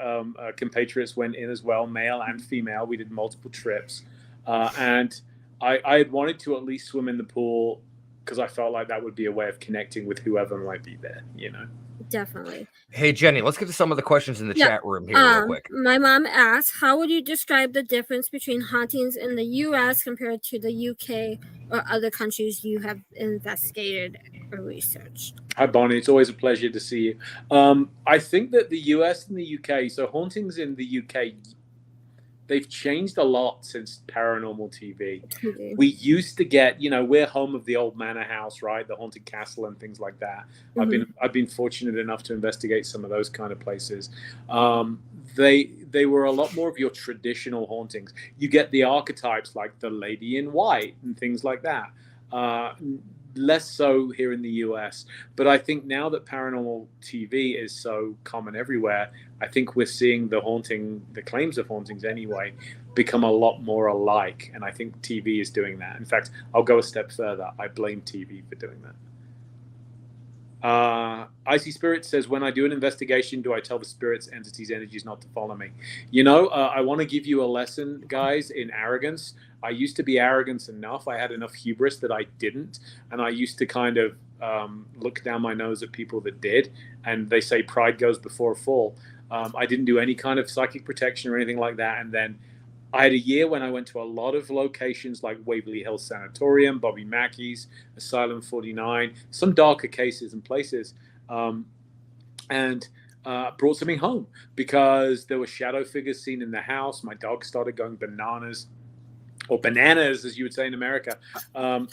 compatriots went in as well, male and female. We did multiple trips, and I had wanted to at least swim in the pool because I felt like that would be a way of connecting with whoever might be there. Definitely. Hey, Jenny, let's get to some of the questions in the chat room here real quick. My mom asked, how would you describe the difference between hauntings in the U.S. compared to the UK or other countries you have investigated or researched? Hi, Bonnie. It's always a pleasure to see you. I think that the US and the UK, so hauntings in the UK, they've changed a lot since paranormal TV. Mm-hmm. We used to get, we're home of the old manor house, right? The haunted castle and things like that. Mm-hmm. I've been fortunate enough to investigate some of those kind of places. They were a lot more of your traditional hauntings. You get the archetypes like the lady in white and things like that. Less so here in the US, but I think now that paranormal TV is so common everywhere, I think we're seeing the claims of hauntings anyway, become a lot more alike, and I think TV is doing that. In fact, I'll go a step further. I blame TV for doing that. Icy Spirit says, when I do an investigation, do I tell the spirits, entities, energies not to follow me? I want to give you a lesson, guys, in arrogance. I used to be arrogant enough. I had enough hubris that I didn't. And I used to kind of look down my nose at people that did. And they say pride goes before a fall. I didn't do any kind of psychic protection or anything like that. And then I had a year when I went to a lot of locations like Waverly Hills Sanatorium, Bobby Mackey's, Asylum 49, some darker cases and places, and brought something home because there were shadow figures seen in the house. My dog started going bananas, or bananas, as you would say in America, and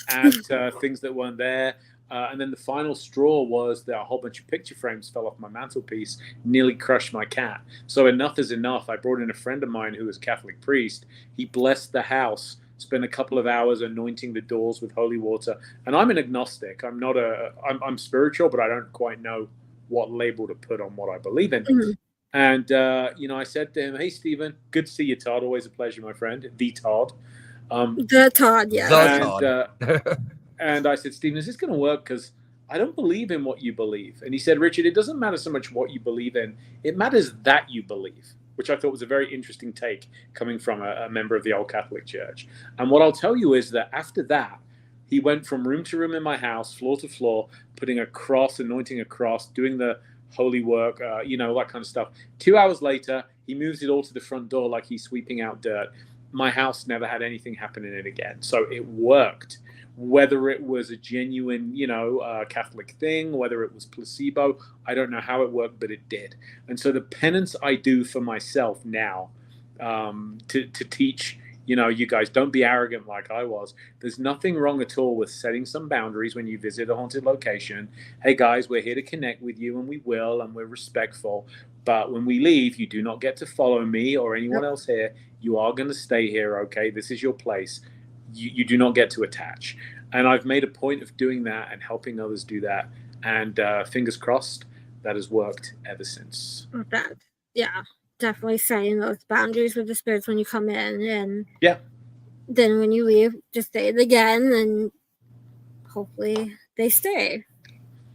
things that weren't there. And then the final straw was that a whole bunch of picture frames fell off my mantelpiece, nearly crushed my cat. So enough is enough. I brought in a friend of mine who was a Catholic priest. He blessed the house, spent a couple of hours anointing the doors with holy water. And I'm an agnostic. I'm spiritual, but I don't quite know what label to put on what I believe in. Mm-hmm. And, I said to him, hey, Stephen, good to see you, Todd. Always a pleasure, my friend. The Todd. The Todd, yeah. Todd. And I said, Stephen, is this going to work? Because I don't believe in what you believe. And he said, Richard, it doesn't matter so much what you believe in. It matters that you believe, which I thought was a very interesting take coming from a member of the old Catholic Church. And what I'll tell you is that after that, he went from room to room in my house, floor to floor, putting a cross, anointing a cross, doing the holy work, that kind of stuff. 2 hours later, he moves it all to the front door like he's sweeping out dirt. My house never had anything happen in it again. So it worked. whether it was a genuine, Catholic thing, whether it was placebo. I don't know how it worked, but it did. And so the penance I do for myself now, to teach, you guys, don't be arrogant like I was. There's nothing wrong at all with setting some boundaries when you visit a haunted location. Hey guys, we're here to connect with you, and we will, and we're respectful. But when we leave, you do not get to follow me or anyone else here. You are going to stay here, okay? This is your place. You do not get to attach. And I've made a point of doing that and helping others do that. And fingers crossed, that has worked ever since. That, yeah, definitely setting those boundaries with the spirits when you come in. And then when you leave, just say it again, and hopefully they stay.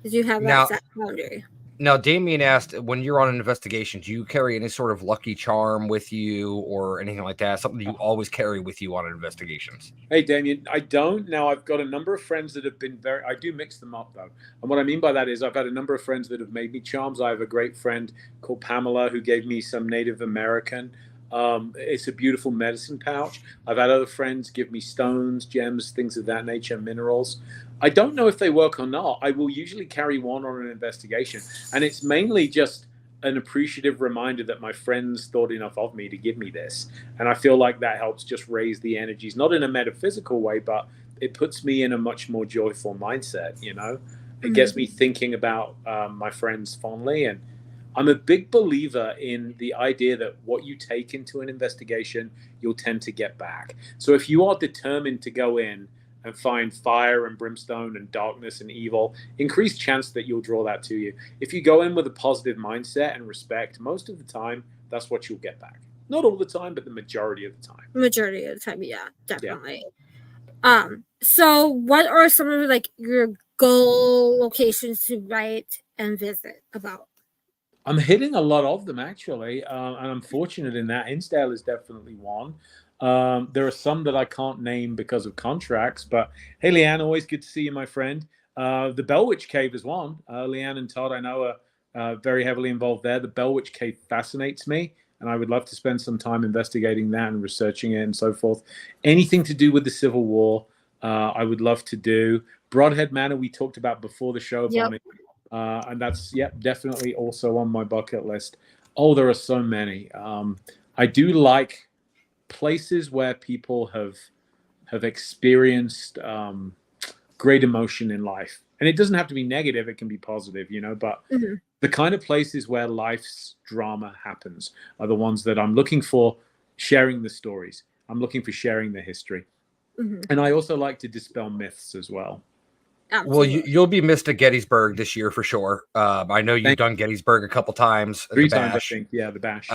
Did you have that set boundary? Now, Damien asked, when you're on an investigation, do you carry any sort of lucky charm with you or anything like that? Something you always carry with you on investigations? Hey, Damien, I don't. Now, I've got a number of friends that have been I do mix them up, though. And what I mean by that is I've had a number of friends that have made me charms. I have a great friend called Pamela who gave me some Native American. It's a beautiful medicine pouch. I've had other friends give me stones, gems, things of that nature, minerals. I don't know if they work or not. I will usually carry one on an investigation. And it's mainly just an appreciative reminder that my friends thought enough of me to give me this. And I feel like that helps just raise the energies, not in a metaphysical way, but it puts me in a much more joyful mindset, It gets me thinking about my friends fondly. And I'm a big believer in the idea that what you take into an investigation, you'll tend to get back. So if you are determined to go in and find fire and brimstone and darkness and evil, increased chance that you'll draw that to you. If you go in with a positive mindset and respect, most of the time, that's what you'll get back. Not all the time, but the majority of the time. Majority of the time, yeah, definitely. Yeah. So what are some of your goal locations to write and visit about? I'm hitting a lot of them, actually, and I'm fortunate in that. Hinsdale is definitely one. There are some that I can't name because of contracts, but hey, Leanne, always good to see you, my friend. The Bellwitch Cave is one. Leanne and Todd, I know, are very heavily involved there. The Bellwitch Cave fascinates me, and I would love to spend some time investigating that and researching it and so forth. Anything to do with the Civil War, I would love to do. Broadhead Manor, we talked about before the show, Bonnie. And that's, definitely also on my bucket list. Oh, there are so many. I do like places where people have experienced great emotion in life. And it doesn't have to be negative. It can be positive, but the kind of places where life's drama happens are the ones that I'm looking for sharing the stories. I'm looking for sharing the history. And I also like to dispel myths as well. Absolutely. Well, you'll be missed at Gettysburg this year for sure. I know you've done Gettysburg a couple times. 3 times, I think. Yeah, the bash.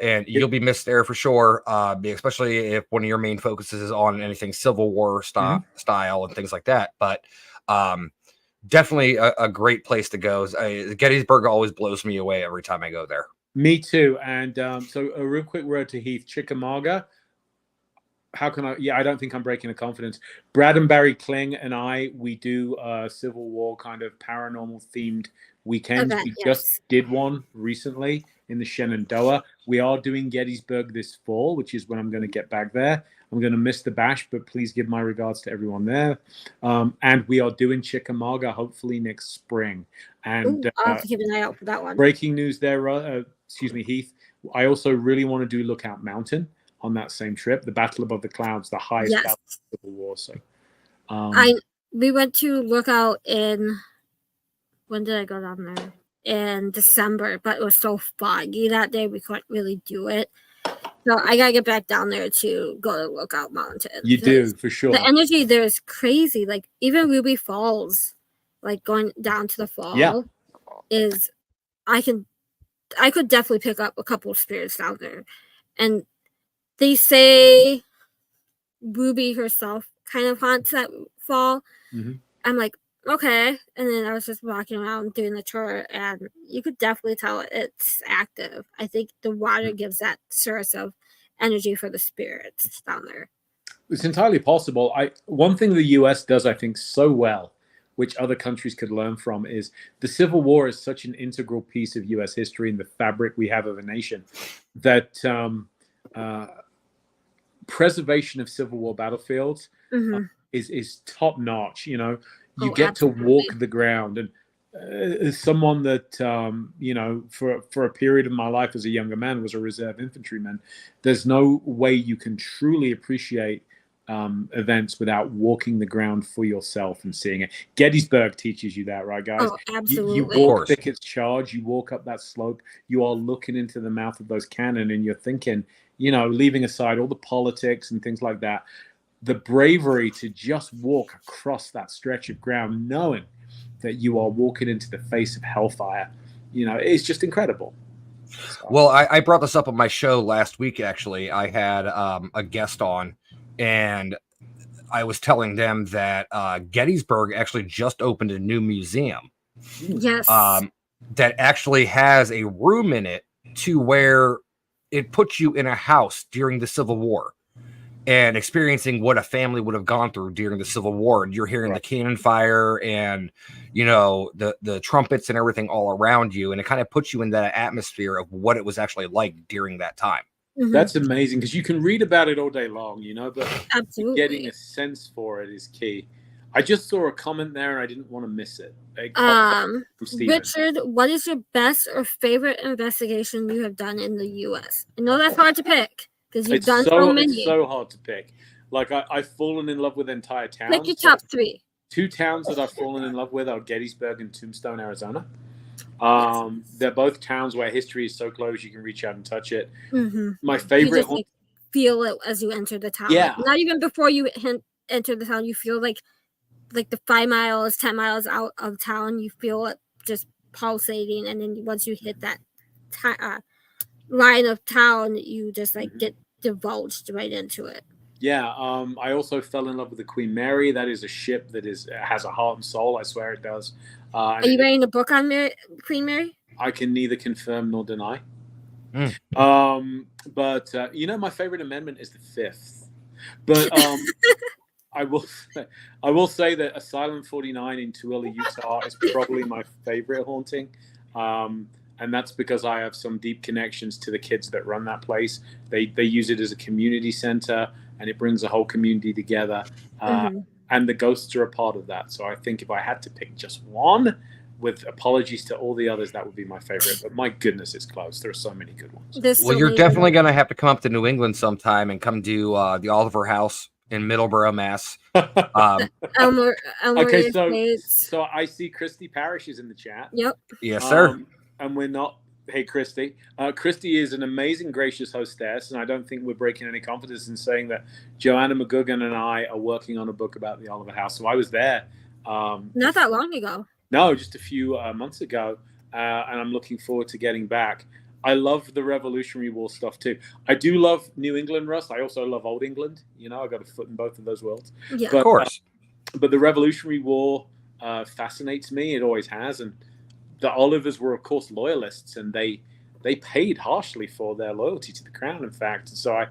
And you'll be missed there for sure, especially if one of your main focuses is on anything Civil War style and things like that. But definitely a great place to go. Gettysburg always blows me away every time I go there. Me too. And so a real quick word to Heath. Chickamauga. How can I? Yeah, I don't think I'm breaking the confidence. Brad and Barry Kling and we do Civil War kind of paranormal themed weekends. We just did one recently in the Shenandoah. We are doing Gettysburg this fall, which is when I'm going to get back there. I'm going to miss the bash, but please give my regards to everyone there. And we are doing Chickamauga hopefully next spring. And I'll have to keep an eye out for that one. Breaking news there, Heath. I also really want to do Lookout Mountain on that same trip, the Battle Above the Clouds, the highest battle of the Civil War. So, we went to Lookout when did I go down there? In December, but it was so foggy that day we couldn't really do it. So I gotta get back down there to go to Lookout Mountain. You do, for sure. The energy there is crazy. Like even Ruby Falls, like going down to the fall, is I could definitely pick up a couple of spirits down there, and they say Ruby herself kind of haunts that fall. I'm like, okay. And then I was just walking around doing the tour, and you could definitely tell it's active. I think the water gives that source of energy for the spirits down there. It's entirely possible. One thing the U.S. does, I think, so well, which other countries could learn from, is the Civil War is such an integral piece of U.S. history and the fabric we have of a nation that preservation of Civil War battlefields is top notch. You know, you Oh, get to absolutely. walk the ground, and as someone that you know, for a period of my life as a younger man was a reserve infantryman, there's no way you can truly appreciate events without walking the ground for yourself and seeing it. Gettysburg teaches you that, right, guys? Oh, You absolutely. walk Pickett's charge, you walk up that slope, you are looking into the mouth of those cannon, and you're thinking, you know, leaving aside all the politics and things like that, the bravery to just walk across that stretch of ground, knowing that you are walking into the face of hellfire, you know, it's just incredible. So. Well, I brought this up on my show last week. Actually, I had a guest on, and I was telling them that Gettysburg actually just opened a new museum. Yes. That actually has a room in it to where it puts you in a house during the Civil War and experiencing what a family would have gone through during the Civil War. And you're hearing the cannon fire and, you know, the trumpets and everything all around you. And it kind of puts you in that atmosphere of what it was actually like during that time. Mhm. That's amazing, because you can read about it all day long, you know, but Absolutely. getting a sense for it is key. I just saw a comment there and I didn't want to miss it. Richard, what is your best or favorite investigation you have done in the U.S.? I know that's hard to pick because you've done so many. It's so hard to pick. Like I've fallen in love with entire towns. Pick your top three. 2 towns that I've fallen in love with are Gettysburg and Tombstone, Arizona. They're both towns where history is so close you can reach out and touch it. Mm-hmm. My favorite, you just, like, feel it as you enter the town. Yeah. Like, not even before you enter the town, you feel like the 5 miles, 10 miles out of town, you feel it just pulsating, and then once you hit that line of town, you just like get divulged right into it. Yeah, I also fell in love with the Queen Mary. That is a ship that has a heart and soul. I swear it does. Are you writing a book on Queen Mary? I can neither confirm nor deny. But you know, my favorite amendment is the 5th. But I will say that Asylum 49 in Tooele, Utah, is probably my favorite haunting. And that's because I have some deep connections to the kids that run that place. They use it as a community center, and it brings the whole community together. And the ghosts are a part of that. So I think if I had to pick just one, with apologies to all the others, that would be my favorite. But my goodness, it's close. There are so many good ones. Well, you're definitely going to have to come up to New England sometime and come do the Oliver House in Middleborough, Mass. Okay, so I see Christy Parrish is in the chat. Yep. Yes, sir. And we're not. Hey, Christy. Christy is an amazing, gracious hostess, and I don't think we're breaking any confidence in saying that Joanna McGugan and I are working on a book about the Oliver House. So I was there. Not that long ago. No, just a few months ago, and I'm looking forward to getting back. I love the Revolutionary War stuff too. I do love New England, Russ. I also love Old England. You know, I got a foot in both of those worlds. Yeah, but, of course. But the Revolutionary War fascinates me. It always has. And the Olivers were, of course, loyalists, and they paid harshly for their loyalty to the crown, in fact. So I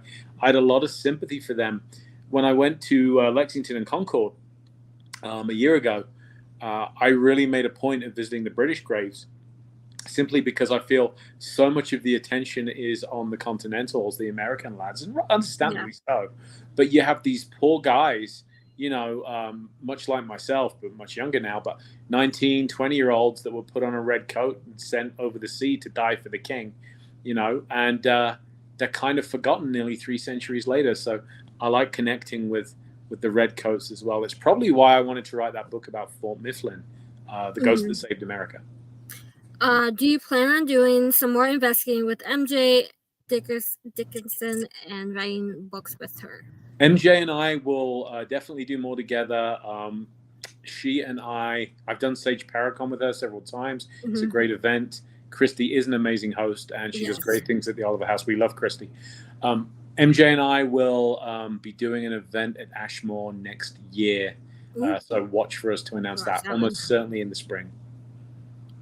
had a lot of sympathy for them. When I went to Lexington and Concord a year ago, I really made a point of visiting the British graves, simply because I feel so much of the attention is on the Continentals, the American lads, and understandably so. But you have these poor guys, you know, much like myself, but much younger now, but 19, 20-year-olds that were put on a red coat and sent over the sea to die for the king, you know, and they're kind of forgotten nearly 3 centuries later. So I like connecting with the redcoats as well. It's probably why I wanted to write that book about Fort Mifflin, the ghost that saved America. Do you plan on doing some more investigating with MJ Dickinson and writing books with her? MJ and I will definitely do more together. She and I've done Sage Paracon with her several times. It's a great event. Christy is an amazing host, and she does great things at the Oliver House. We love Christy. MJ and I will be doing an event at Ashmore next year. So watch for us to announce that almost certainly in the spring.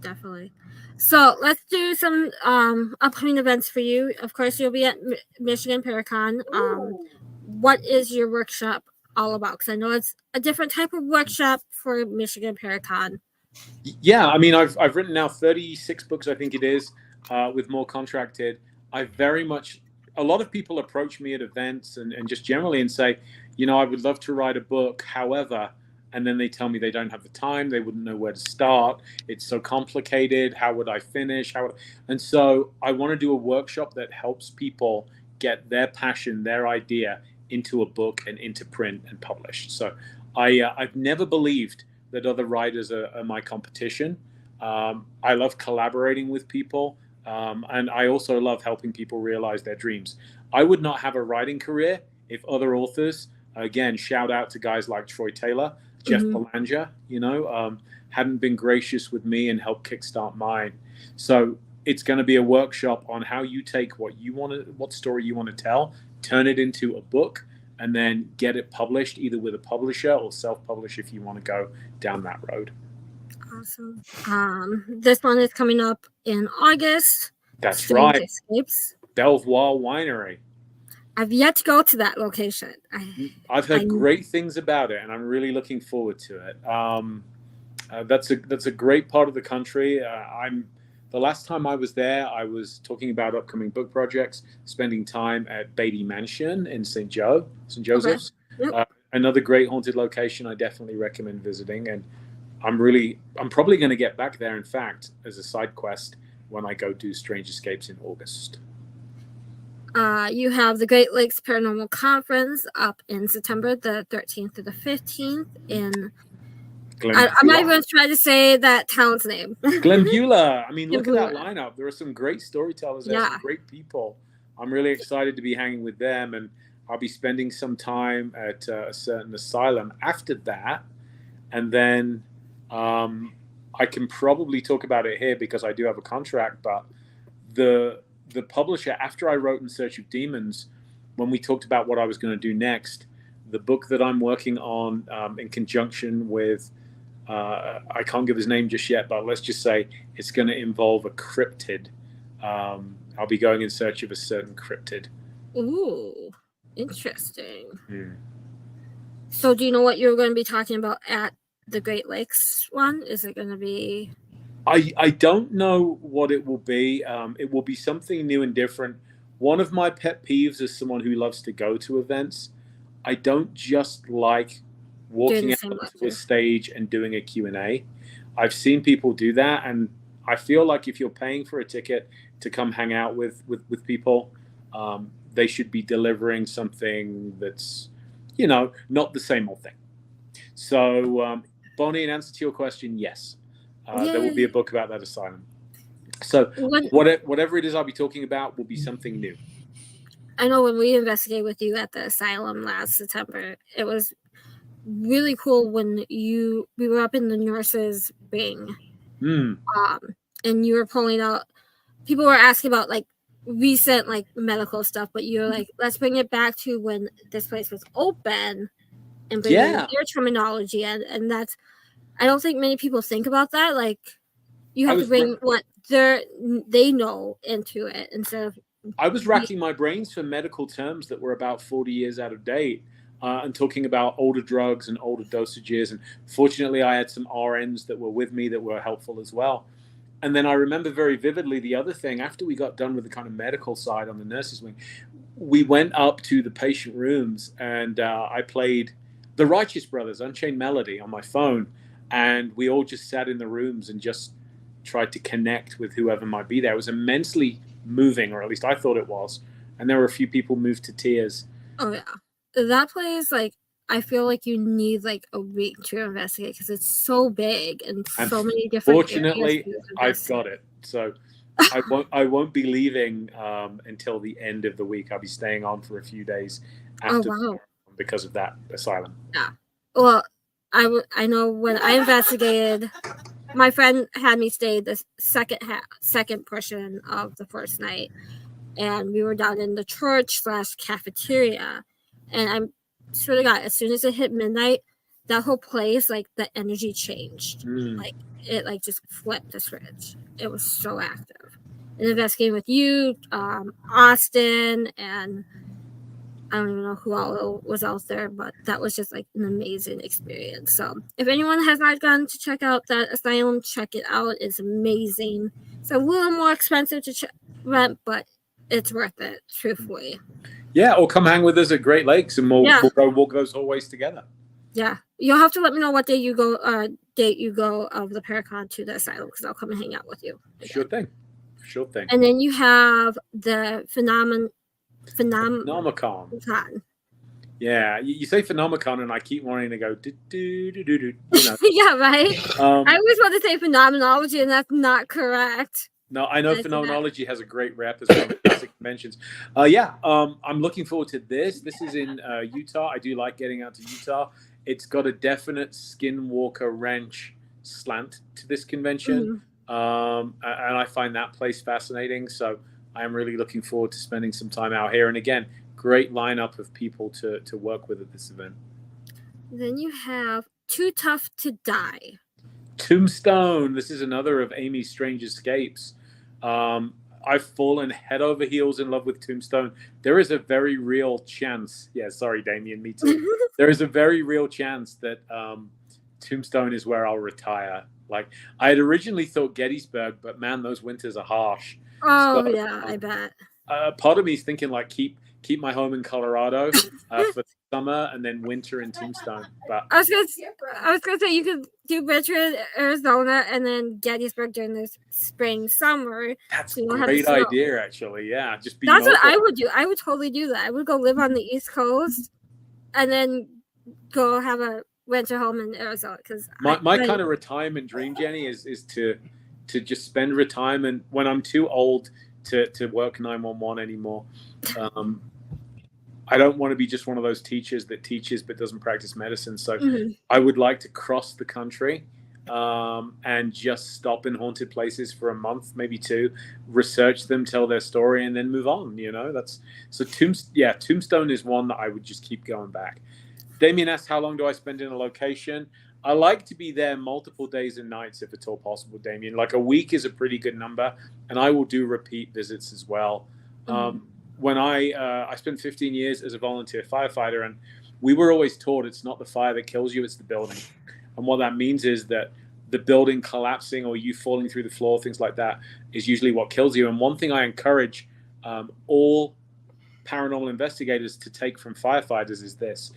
Definitely. So let's do some upcoming events for you. Of course, you'll be at Michigan Paracon. What is your workshop all about? Because I know it's a different type of workshop for Michigan Paracon. Yeah, I mean, I've written now 36 books, I think it is, with more contracted. A lot of people approach me at events and just generally and say, I would love to write a book. However, and then they tell me they don't have the time. They wouldn't know where to start. It's so complicated. How would I finish? And so I want to do a workshop that helps people get their passion, their idea into a book and into print and published. So I've never believed that other writers are my competition. I love collaborating with people. And I also love helping people realize their dreams. I would not have a writing career if other authors, again, shout out to guys like Troy Taylor, Jeff Belanger, hadn't been gracious with me and helped kickstart mine. So it's going to be a workshop on how you take what story you want to tell, turn it into a book, and then get it published either with a publisher or self-publish if you want to go down that road. Awesome. This one is coming up in August. That's Strange right. Escapes. Belvoir Winery. I've yet to go to that location. I've heard great things about it, and I'm really looking forward to it. That's a great part of the country. The last time I was there, I was talking about upcoming book projects, spending time at Beatty Mansion in St. Joseph's. Okay. Yep. Another great haunted location I definitely recommend visiting, and I'm probably going to get back there, in fact, as a side quest when I go do Strange Escapes in August. You have the Great Lakes Paranormal Conference up in September the 13th to the 15th in I'm not even trying to say that town's name. Glenbeulah. I mean, look at that lineup. There are some great storytellers there, some great people. I'm really excited to be hanging with them, and I'll be spending some time at a certain asylum after that. And then I can probably talk about it here because I do have a contract, but the publisher, after I wrote In Search of Demons, when we talked about what I was going to do next, the book that I'm working on in conjunction with, I can't give his name just yet, but let's just say it's going to involve a cryptid. I'll be going in search of a certain cryptid. Ooh, interesting. So do you know what you're going to be talking about at the Great Lakes one? Is it going to be... I don't know what it will be. It will be something new and different. One of my pet peeves is someone who loves to go to events. I don't just like walking out to a stage and doing a Q&A. I've seen people do that, and I feel like if you're paying for a ticket to come hang out with people, they should be delivering something that's, not the same old thing. So, Bonnie, in answer to your question, yes. There will be a book about that asylum. So whatever it is I'll be talking about will be something new. I know when we investigated with you at the asylum last September, it was really cool when we were up in the nurses' wing. And you were pulling out, people were asking about like recent like medical stuff, but you're like, let's bring it back to when this place was open and bring in your terminology. And that's, I don't think many people think about that. Like, you have to bring what they know into it instead of... I was racking my brains for medical terms that were about 40 years out of date and talking about older drugs and older dosages. And fortunately, I had some RNs that were with me that were helpful as well. And then I remember very vividly the other thing, after we got done with the kind of medical side on the nurses' wing, we went up to the patient rooms and I played the Righteous Brothers, Unchained Melody on my phone. And we all just sat in the rooms and just tried to connect with whoever might be there. It was immensely moving, or at least I thought it was. And there were a few people moved to tears. Oh, yeah. That place, like, I feel like you need, like, a week to investigate because it's so big and so many different Fortunately, I've got it. So I won't be leaving until the end of the week. I'll be staying on for a few days after because of that asylum. Yeah. Well, I know when I investigated, my friend had me stay the second portion of the first night, and we were down in the church/cafeteria, and I'm swear to God, as soon as it hit midnight, that whole place, like, the energy changed. Like, it, like, just flipped the switch. It was so active. And investigating with you, Austin, and I don't even know who all was out there, but that was just like an amazing experience. So if anyone has not gone to check out that asylum, check it out. It's amazing. It's a little more expensive to rent, but it's worth it, truthfully. Yeah, or come hang with us at Great Lakes, and we'll go walk those hallways together. Yeah, you'll have to let me know what day you go of the Paracon to the asylum, because I'll come and hang out with you again. Sure thing. And then you have the Phenomenon. Yeah, you say Phenomenon, and I keep wanting to go do. You know. Yeah, right. I always want to say phenomenology, and that's not correct. No, I know phenomenology has a great rep as one of the classic conventions. I'm looking forward to this. This is in Utah. I do like getting out to Utah. It's got a definite Skinwalker Ranch slant to this convention, and I find that place fascinating. So I'm really looking forward to spending some time out here. And again, great lineup of people to work with at this event. Then you have Too Tough to Die. Tombstone. This is another of Amy's Strange Escapes. I've fallen head over heels in love with Tombstone. There is a very real chance. Yeah, sorry, Damien, me too. There is a very real chance that Tombstone is where I'll retire. Like, I had originally thought Gettysburg, but man, those winters are harsh. Oh, so, yeah, I bet. Part of me is thinking, like, keep my home in Colorado for summer and then winter in Tombstone. But I was gonna say you could do Richmond, Arizona, and then Gettysburg during the spring, summer. That's a great idea, actually. Yeah, just be. That's what I would do. I would totally do that. I would go live on the East Coast, and then go have a winter home in Arizona. Because my kind of retirement dream, Jenny, is to just spend retirement when I'm too old to work 911 anymore. I don't want to be just one of those teachers that teaches but doesn't practice medicine. So I would like to cross the country and just stop in haunted places for a month, maybe 2, research them, tell their story, and then move on. You know, Tombstone is one that I would just keep going back. Damien asked, how long do I spend in a location? I like to be there multiple days and nights if at all possible, Damien. Like a week is a pretty good number, and I will do repeat visits as well. When I spent 15 years as a volunteer firefighter, and we were always taught it's not the fire that kills you, it's the building. And what that means is that the building collapsing or you falling through the floor, things like that, is usually what kills you. And one thing I encourage all paranormal investigators to take from firefighters is this.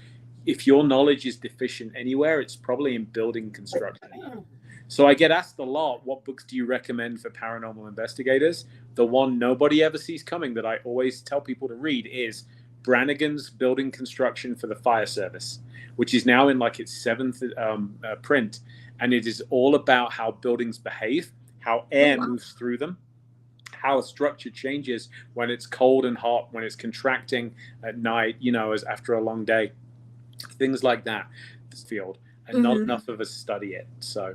If your knowledge is deficient anywhere, it's probably in building construction. So I get asked a lot, what books do you recommend for paranormal investigators? The one nobody ever sees coming that I always tell people to read is Brannigan's Building Construction for the Fire Service, which is now in like its 7th print. And it is all about how buildings behave, how air moves through them, how a structure changes when it's cold and hot, when it's contracting at night, you know, as after a long day. Things like that, this field. And not enough of us study it, so...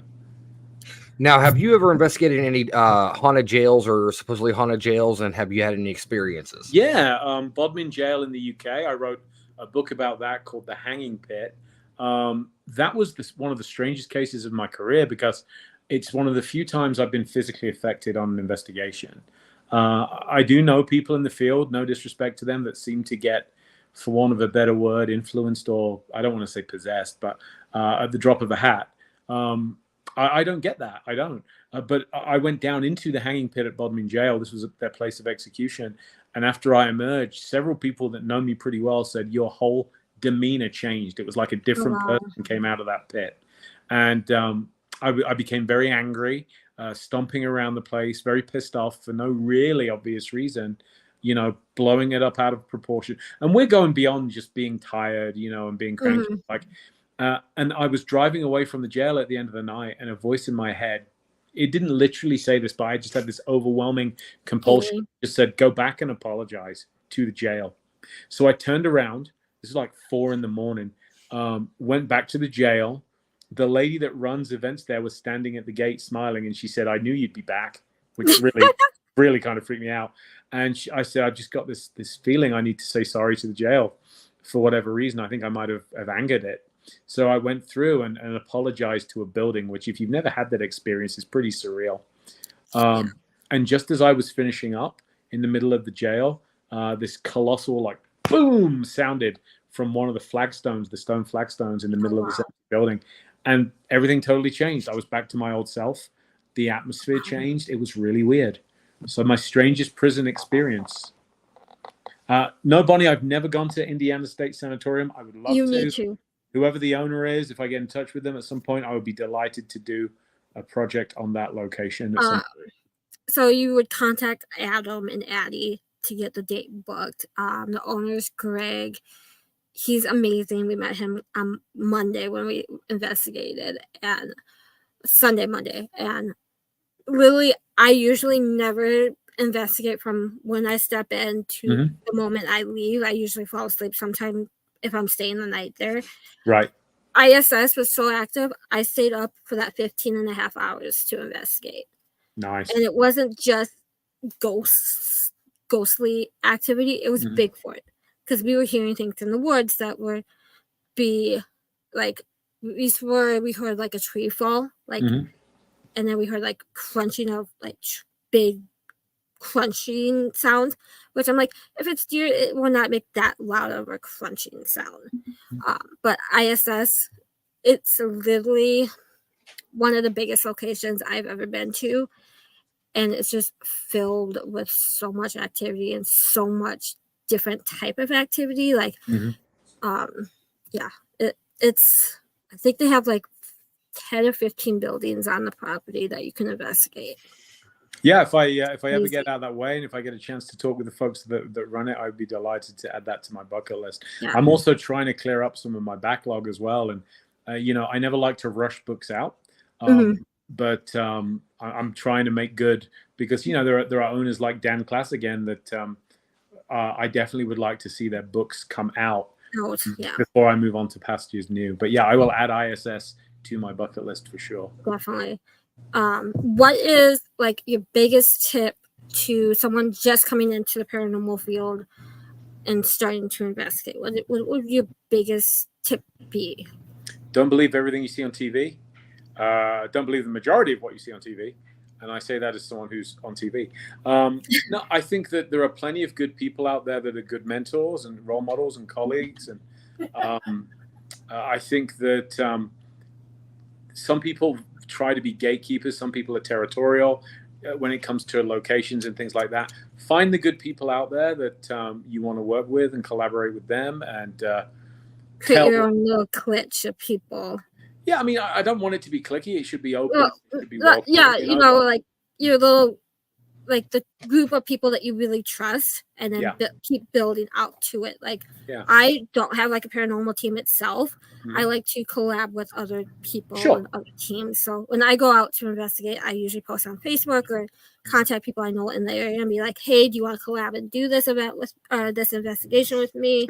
Now, have you ever investigated any haunted jails or supposedly haunted jails, and have you had any experiences? Yeah, Bodmin Jail in the UK. I wrote a book about that called The Hanging Pit. That was one of the strangest cases of my career because it's one of the few times I've been physically affected on an investigation. I do know people in the field, no disrespect to them, that seem to get, for want of a better word, influenced, or I don't want to say possessed, but at the drop of a hat. I don't get that. I don't. But I went down into the hanging pit at Bodmin Jail. This was their place of execution. And after I emerged, several people that know me pretty well said, your whole demeanor changed. It was like a different person came out of that pit. And I became very angry, stomping around the place, very pissed off for no really obvious reason, you know, blowing it up out of proportion. And we're going beyond just being tired, you know, and being cranky. And I was driving away from the jail at the end of the night, and a voice in my head, it didn't literally say this, but I just had this overwhelming compulsion. It just said, go back and apologize to the jail. So I turned around. This is like 4 a.m. Went back to the jail. The lady that runs events there was standing at the gate smiling, and she said, I knew you'd be back, which really kind of freaked me out. And I said, I've just got this feeling I need to say sorry to the jail for whatever reason. I think I might have angered it. So I went through and apologized to a building, which if you've never had that experience is pretty surreal. And just as I was finishing up in the middle of the jail, this colossal like boom sounded from one of the flagstones, the stone flagstones in the middle of this building. And everything totally changed. I was back to my old self. The atmosphere changed. It was really weird. So my strangest prison experience. No, Bonnie, I've never gone to Indiana State Sanatorium. I would love You to. need to. Whoever the owner is, if I get in touch with them at some point, I would be delighted to do a project on that location. So you would contact Adam and Addie to get the date booked. The owner's Greg. He's amazing. We met him on Monday when we investigated, and Monday. And really, I usually never investigate from when I step in to the moment I leave. I usually fall asleep sometime if I'm staying the night there. Right. ISS was so active, I stayed up for that 15 and a half hours to investigate. Nice. And it wasn't just ghostly activity, it was Bigfoot. Because we were hearing things in the woods that would be like, we heard like a tree fall, like, and then we heard like crunching of like big crunching sounds, which I'm like, if it's deer, it will not make that loud of a crunching sound. But ISS, it's literally one of the biggest locations I've ever been to, and it's just filled with so much activity and so much different type of activity. Like, it's I think they have like 10 or 15 buildings on the property that you can investigate. Yeah, if I ever get out that way, and if I get a chance to talk with the folks that run it, I'd be delighted to add that to my bucket list. Yeah. I'm also trying to clear up some of my backlog as well, and I never like to rush books out, but I'm trying to make good, because there are owners like Dan Class again that I definitely would like to see their books come out before I move on to pastures new. But yeah, I will add ISS to my bucket list for sure. Definitely. What is like your biggest tip to someone just coming into the paranormal field and starting to investigate? What would your biggest tip be? Don't believe everything you see on TV. Don't believe the majority of what you see on TV. And I say that as someone who's on TV. No, I think that there are plenty of good people out there that are good mentors and role models and colleagues. And I think that some people try to be gatekeepers. Some people are territorial when it comes to locations and things like that. Find the good people out there that you want to work with and collaborate with them, and create your own little clique of people. Yeah, I mean, I don't want it to be cliquey. It should be open. It should be like your little, like the group of people that you really trust, and then keep building out to it. Like, I don't have like a paranormal team itself. I like to collab with other people and other teams. So when I go out to investigate, I usually post on Facebook or contact people I know in the area and be like, "Hey, do you want to collab and do this event with this investigation with me?"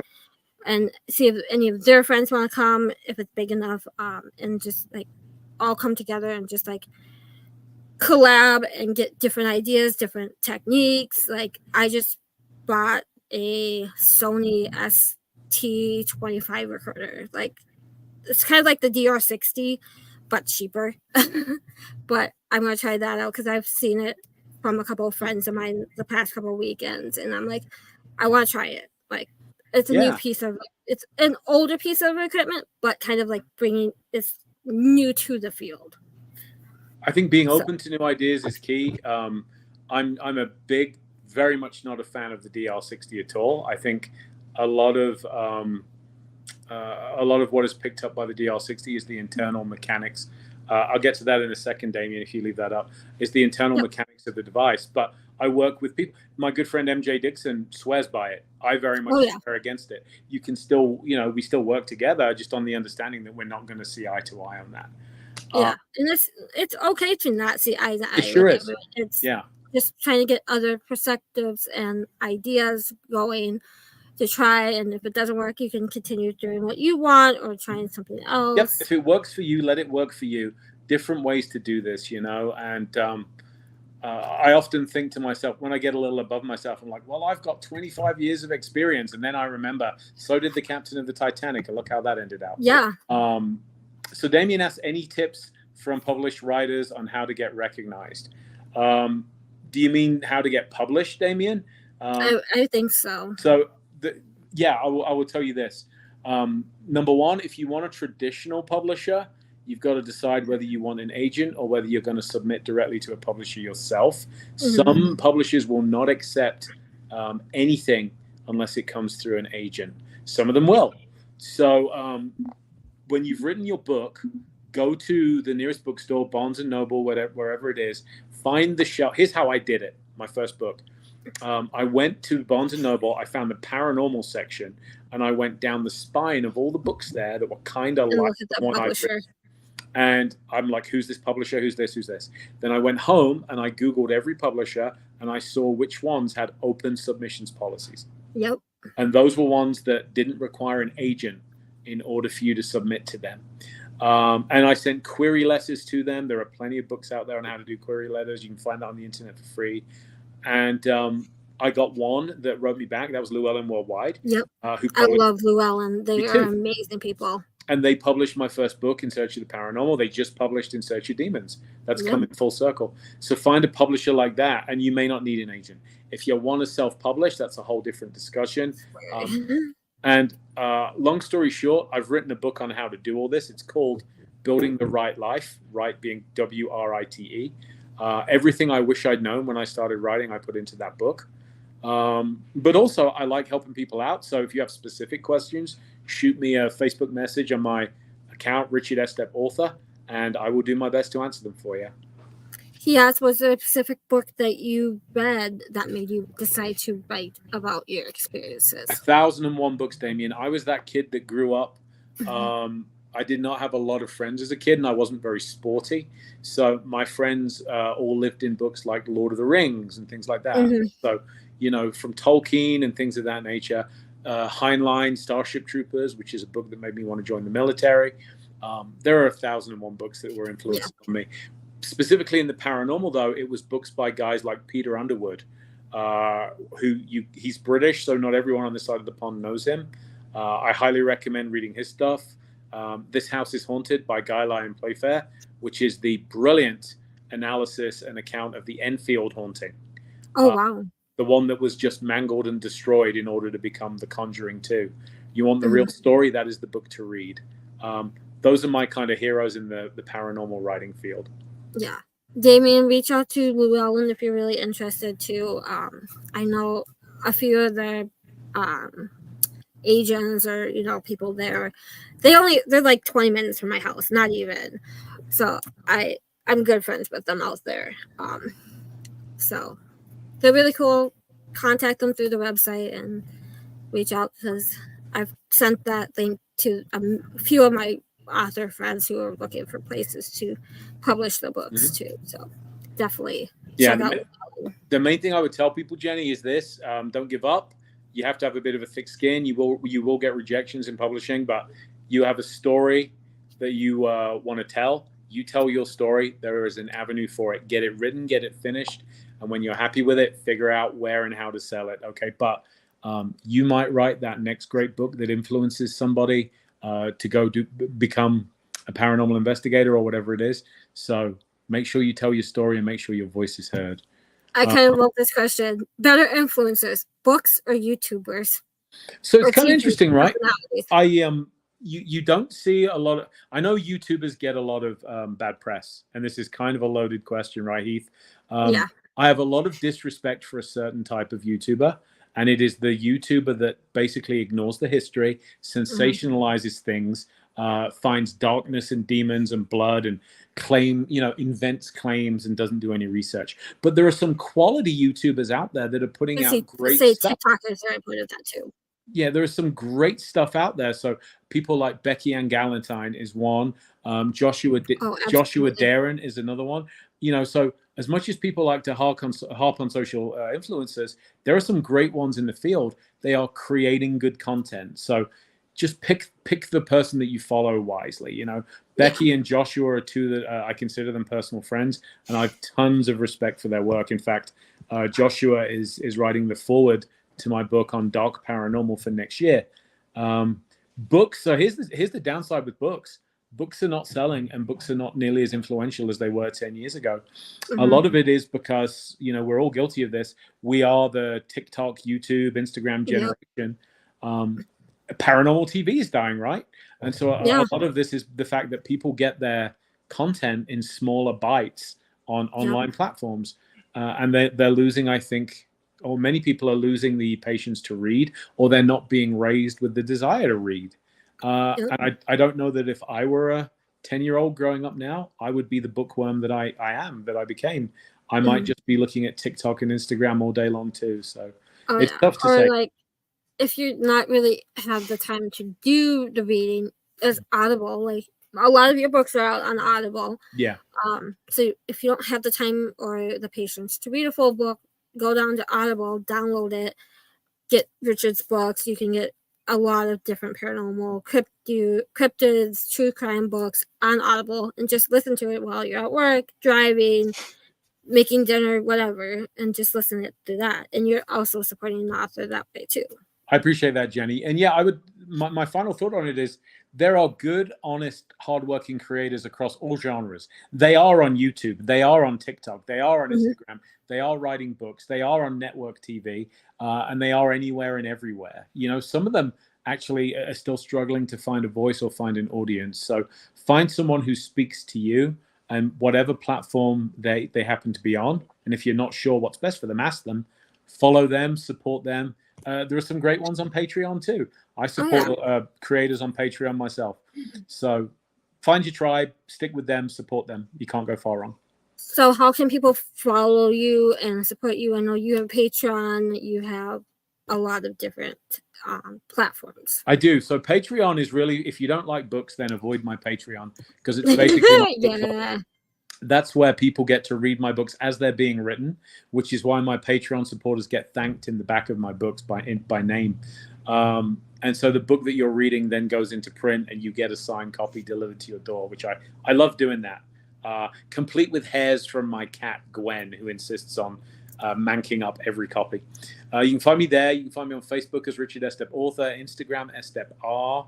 And see if any of their friends want to come, if it's big enough, and just like all come together and just like collab and get different ideas, different techniques. Like, I just bought a Sony ST25 recorder. Like, it's kind of like the DR60, but cheaper. But I'm going to try that out because I've seen it from a couple of friends of mine the past couple of weekends. And I'm like, I want to try it. Like, it's a it's an older piece of equipment, but kind of like it's new to the field. I think being open to new ideas is key. I'm a very much not a fan of the DR60 at all. I think a lot of what is picked up by the DR60 is the internal mechanics. I'll get to that in a second, Damien, if you leave that up. It's the internal mechanics of the device. But I work with people. My good friend MJ Dixon swears by it. I very much swear against it. You can still, we still work together, just on the understanding that we're not going to see eye to eye on that. Yeah, and it's okay to not see eye to eye. It sure is. It's just trying to get other perspectives and ideas going to try, and if it doesn't work, you can continue doing what you want or trying something else. Yep. If it works for you, let it work for you. Different ways to do this, and I often think to myself, when I get a little above myself, I'm like, well, I've got 25 years of experience. And then I remember, so did the captain of the Titanic. And look how that ended out. Yeah. So Damien asks, any tips from published writers on how to get recognized? Do you mean how to get published, Damien? I think so. So, I will tell you this. Number one, if you want a traditional publisher, you've got to decide whether you want an agent or whether you're going to submit directly to a publisher yourself. Some publishers will not accept anything unless it comes through an agent. Some of them will. So when you've written your book, go to the nearest bookstore, Barnes and Noble, wherever it is, find the shelf. Here's how I did it, my first book. I went to Barnes and Noble, I found the paranormal section, and I went down the spine of all the books there that were kind of like the one I'd written. And I'm like, who's this publisher? Who's this? Who's this? Then I went home and I Googled every publisher and I saw which ones had open submissions policies. Yep. And those were ones that didn't require an agent in order for you to submit to them. And I sent query letters to them. There are plenty of books out there on how to do query letters. You can find that on the internet for free. And I got one that wrote me back. That was Llewellyn Worldwide. Yep. I love Llewellyn. They are amazing people. And they published my first book, In Search of the Paranormal. They just published In Search of Demons. That's coming full circle. So find a publisher like that, and you may not need an agent. If you want to self-publish, that's a whole different discussion. And long story short, I've written a book on how to do all this. It's called Building the Right Life, right being WRITE. Everything I wish I'd known when I started writing, I put into that book. But also, I like helping people out. So if you have specific questions, shoot me a Facebook message on my account, Richard Estep Author, and I will do my best to answer them for you. He asked, was there a specific book that you read that made you decide to write about your experiences? 1,001 books, Damien. I was that kid that grew up. I did not have a lot of friends as a kid, and I wasn't very sporty. So my friends all lived in books like Lord of the Rings and things like that. So, you know, from Tolkien and things of that nature. Heinlein, Starship Troopers, which is a book that made me want to join the military. There are 1,001 books that were influenced on me. Specifically in the paranormal, though, it was books by guys like Peter Underwood, he's British, so not everyone on this side of the pond knows him. I highly recommend reading his stuff. This House is Haunted by Guy Lyon Playfair, which is the brilliant analysis and account of the Enfield haunting. Oh, wow. The one that was just mangled and destroyed in order to become The Conjuring 2. You want the real story? That is the book to read. Those are my kind of heroes in the paranormal writing field. Yeah. Damien, reach out to Llewellyn if you're really interested too. I know a few of the agents or, you know, people there. They're like 20 minutes from my house, not even. So I'm good friends with them out there. So they're really cool. Contact them through the website and reach out, because I've sent that link to a few of my author friends who are looking for places to publish the books too. So definitely check out. The main thing I would tell people, Jenny, is this: don't give up. You have to have a bit of a thick skin. You will get rejections in publishing, but you have a story that you want to tell. You tell your story. There is an avenue for it. Get it written, get it finished. And when you're happy with it, figure out where and how to sell it. Okay. But you might write that next great book that influences somebody to go become a paranormal investigator or whatever it is. So make sure you tell your story and make sure your voice is heard. I kind of love this question. Better influencers, books or YouTubers? So it's kind of interesting, right? You don't see a lot of, I know YouTubers get a lot of bad press, and this is kind of a loaded question, right, Heath? I have a lot of disrespect for a certain type of YouTuber, and it is the YouTuber that basically ignores the history, sensationalizes things, finds darkness and demons and blood and invents claims and doesn't do any research. But there are some quality YouTubers out there that are putting out great stuff. TikTokers are part of that too. Yeah, there's some great stuff out there. So people like Becky Ann Galantine is one. Joshua Darren is another one. So as much as people like to harp on social influencers, there are some great ones in the field. They are creating good content. So just pick the person that you follow wisely. Becky and Joshua are two that I consider them personal friends, and I have tons of respect for their work. In fact, Joshua is writing the foreword to my book on dark paranormal for next year. Books. So here's the downside with books. Books are not selling, and books are not nearly as influential as they were 10 years ago. A lot of it is because, we're all guilty of this. We are the TikTok, YouTube, Instagram generation. Paranormal TV is dying, right? And so a lot of this is the fact that people get their content in smaller bites on online platforms. And they're losing, I think, or many people are losing the patience to read, or they're not being raised with the desire to read. And I don't know that if I were a 10-year-old growing up now, I would be the bookworm that I became. I might just be looking at TikTok and Instagram all day long too. So it's tough to say. Like, if you not really have the time to do the reading, it's Audible. Like, a lot of your books are out on Audible. Yeah. So if you don't have the time or the patience to read a full book, go down to Audible, download it, get Richard's books. You can get a lot of different paranormal, cryptids, true crime books on Audible, and just listen to it while you're at work, driving, making dinner, whatever, and just listen to that. And you're also supporting the author that way too. I appreciate that, Jenny. And yeah, my final thought on it is there are good, honest, hardworking creators across all genres. They are on YouTube. They are on TikTok. They are on Instagram. They are writing books. They are on network TV, and they are anywhere and everywhere. You know, some of them actually are still struggling to find a voice or find an audience. So find someone who speaks to you, and whatever platform they happen to be on. And if you're not sure what's best for them, ask them, follow them, support them. There are some great ones on Patreon too. I support creators on Patreon myself. So find your tribe, stick with them, support them. You can't go far wrong. So how can people follow you and support you? I know you have Patreon. You have a lot of different platforms. I do. So Patreon is really, if you don't like books, then avoid my Patreon, because it's basically that's where people get to read my books as they're being written, which is why my Patreon supporters get thanked in the back of my books by name. And so the book that you're reading then goes into print, and you get a signed copy delivered to your door, which I love doing that. Complete with hairs from my cat, Gwen, who insists on manking up every copy. You can find me there. You can find me on Facebook as Richard Estep Author, Instagram, Estep R,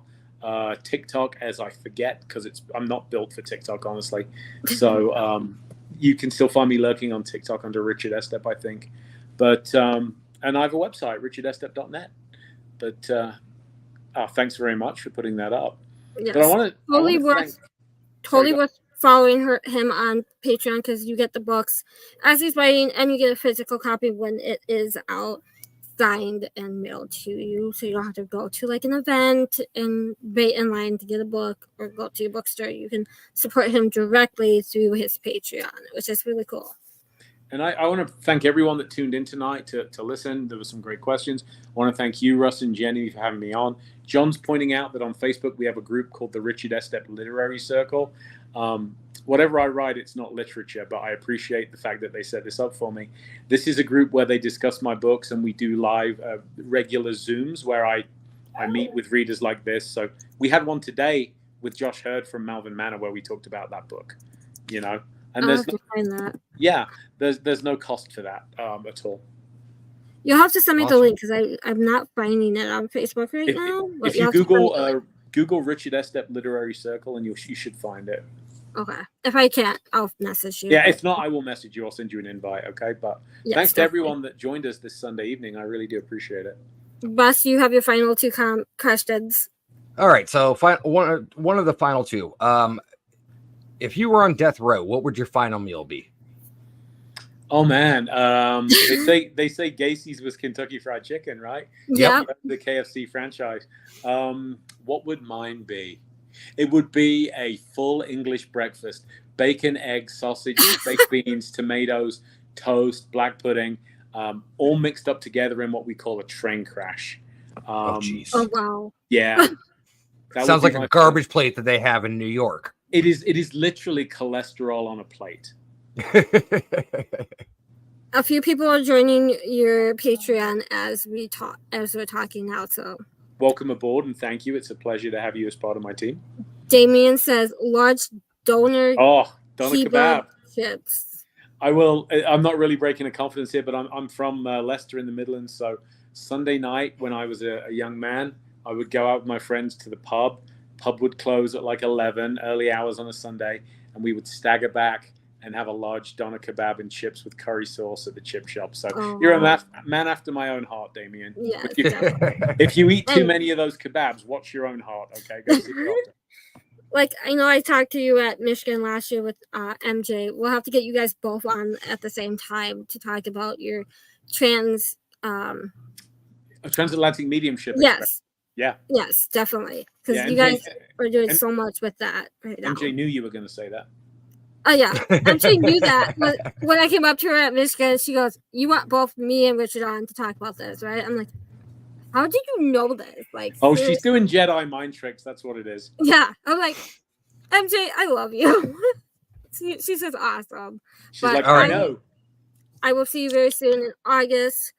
TikTok as I forget, because I'm not built for TikTok, honestly. So you can still find me lurking on TikTok under Richard Estep, I think. But and I have a website, richardestep.net. But thanks very much for putting that up. Yes. But I want to totally worth following him on Patreon, because you get the books as he's writing, and you get a physical copy when it is out, signed and mailed to you, so you don't have to go to like an event and wait in line to get a book or go to your bookstore. You can support him directly through his Patreon, which is really cool. And I want to thank everyone that tuned in tonight to listen. There were some great questions. I want to thank you, Russ and Jenny, for having me on. John's pointing out that on Facebook we have a group called the Richard Estep Literary Circle. Whatever I write, it's not literature, but I appreciate the fact that they set this up for me. This is a group where they discuss my books, and we do live regular Zooms where I meet with readers like this. So we had one today with Josh Hurd from Malvern Manor where we talked about that book, you know. And there's no cost for that at all. You'll have to send me the link, because I'm not finding it on Facebook now. If you Google Richard Estep Literary Circle, and you should find it. Okay. If I can't, I'll message you. Yeah, if not, I will message you. I'll send you an invite, okay? But thanks to everyone that joined us this Sunday evening. I really do appreciate it. Russ, you have your final two questions. All right, so one of the final two. If you were on death row, what would your final meal be? Oh man, they say Gacy's was Kentucky Fried Chicken, right? Yeah. The KFC franchise. What would mine be? It would be a full English breakfast: bacon, eggs, sausage, baked beans, tomatoes, toast, black pudding, all mixed up together in what we call a train crash. Oh jeez. Oh wow. Yeah. Sounds like a garbage plate that they have in New York. It is literally cholesterol on a plate. A few people are joining your Patreon as we're talking now, so welcome aboard and thank you. It's a pleasure to have you as part of my team. Damien says large doner kebab chips. I'm not really breaking a confidence here, but I'm from Leicester in the Midlands, so Sunday night when I was a young man, I would go out with my friends to the pub. Pub would close at like 11, early hours on a Sunday, and we would stagger back and have a large doner kebab and chips with curry sauce at the chip shop. So you're a man after my own heart, Damien. Yeah. If you eat too many of those kebabs, watch your own heart, okay? Go see the doctor. Like, I know I talked to you at Michigan last year with MJ. We'll have to get you guys both on at the same time to talk about your trans A transatlantic mediumship. Yes. Yeah. Yes, definitely. Because Yeah, you MJ, guys are doing and- so much with that right now. MJ knew you were going to say that. Oh yeah, MJ knew that. When I came up to her at Michigan, she goes, "You want both me and Richard on to talk about this, right?" I'm like, "How did you know this?" Like, Oh, seriously? she's doing Jedi mind tricks. That's what it is. Yeah, I'm like, MJ, I love you. She's just awesome. She's But like, All I right. know. I will see you very soon in August,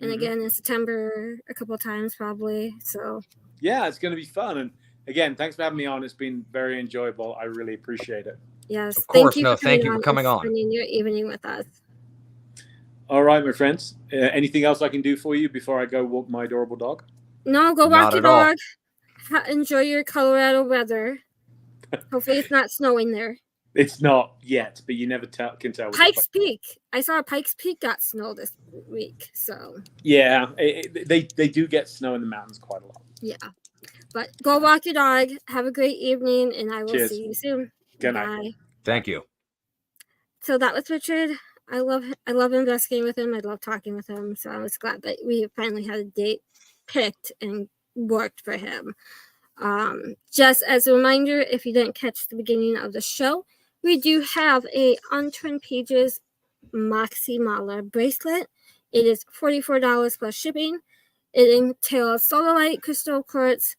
and Mhm. again in September a couple of times probably. So Yeah, it's going to be fun. And again, thanks for having me on. It's been very enjoyable. I really appreciate it. yes, Of course. thank you No, for thank you for and coming on. spending your evening with us. All right, my friends. Anything else I can do for you before I go walk my adorable dog? No, go Not walk your at all. dog. Enjoy your Colorado weather. Hopefully, it's not snowing there. It's not yet, but you never can tell. with the Pikes Peak. I saw Pikes Peak got snow this week. So Yeah, they do get snow in the mountains quite a lot. yeah, but go walk your dog. Have a great evening, and I will Cheers. see you soon. Good night. Bye. Thank you. So that was Richard. I love investigating with him. I love talking with him. So I was glad that we finally had a date picked and worked for him. Just as a reminder, if you didn't catch the beginning of the show, we do have a Unturned Pages Moxie Mala bracelet. It is $44 plus shipping. It entails solarite, crystal quartz,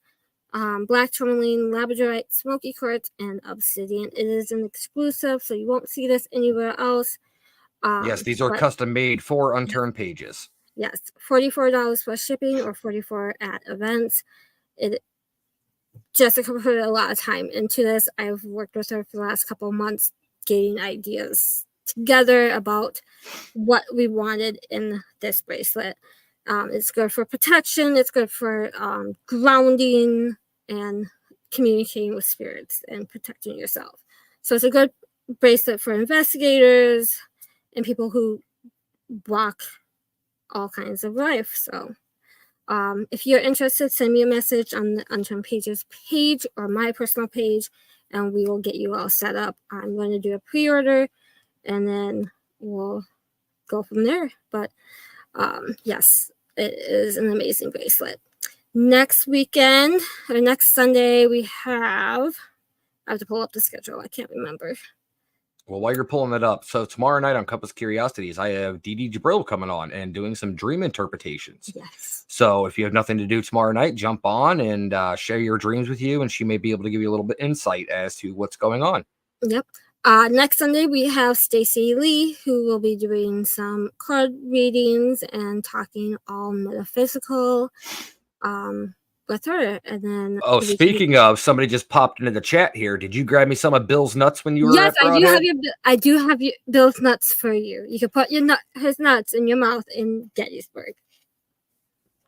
black tourmaline, labradorite, smoky quartz, and obsidian. It is an exclusive, so you won't see this anywhere else. Yes, these are custom made for Unturned Pages. Yes, $44 plus shipping or $44 at events. Jessica put a lot of time into this. I've worked with her for the last couple of months getting ideas together about what we wanted in this bracelet. It's good for protection. It's good for grounding and communicating with spirits and protecting yourself. So it's a good bracelet for investigators and people who walk all kinds of life. So if you're interested, send me a message on the Unturned Pages page or my personal page, and we will get you all set up. I'm going to do a pre-order, and then we'll go from there. But yes, it is an amazing bracelet. Next weekend, or next Sunday, we have... I have to pull up the schedule. I can't remember. Well, while you're pulling it up, so tomorrow night on Compass Curiosities, I have Dee Dee Jabril coming on and doing some dream interpretations. Yes. So if you have nothing to do tomorrow night, jump on and share your dreams with you, and she may be able to give you a little bit insight as to what's going on. Yep. Next Sunday, we have Stacey Lee, who will be doing some card readings and talking all metaphysical with her. And then speaking of, somebody just popped into the chat here. Did you grab me some of Bill's nuts when you were yes, at Broadhead? I do have Bill's nuts for you. You can put his nuts in your mouth in Gettysburg.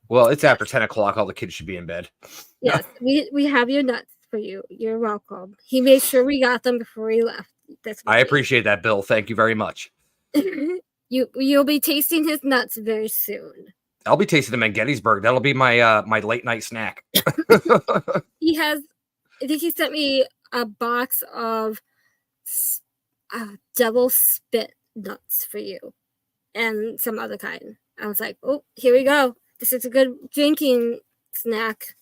Well, it's after 10 o'clock. All the kids should be in bed. Yes, we have your nuts for you. You're welcome. He made sure we got them before he left. I appreciate that, Bill. Thank you very much. You'll be tasting his nuts very soon. I'll be tasting them in Gettysburg. That'll be my my late night snack. I think he sent me a box of double spit nuts for you and some other kind. I was like, oh, here we go. This is a good drinking snack.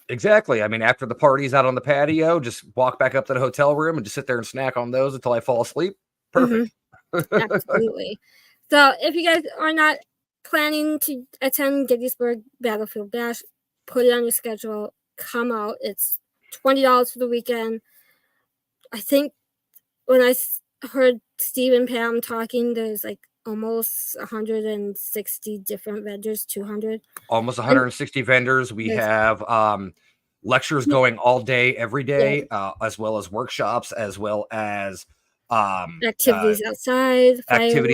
Exactly. I mean, after the party's out on the patio, just walk back up to the hotel room and just sit there and snack on those until I fall asleep. Perfect. Mm-hmm. Absolutely. So if you guys are not planning to attend Gettysburg Battlefield Bash, put it on your schedule. Come out. It's $20 for the weekend. I think when I heard Steve and Pam talking, there's like almost 160 different vendors, 200. Almost 160 vendors. We have lectures going all day, every day, as well as workshops, as well as activities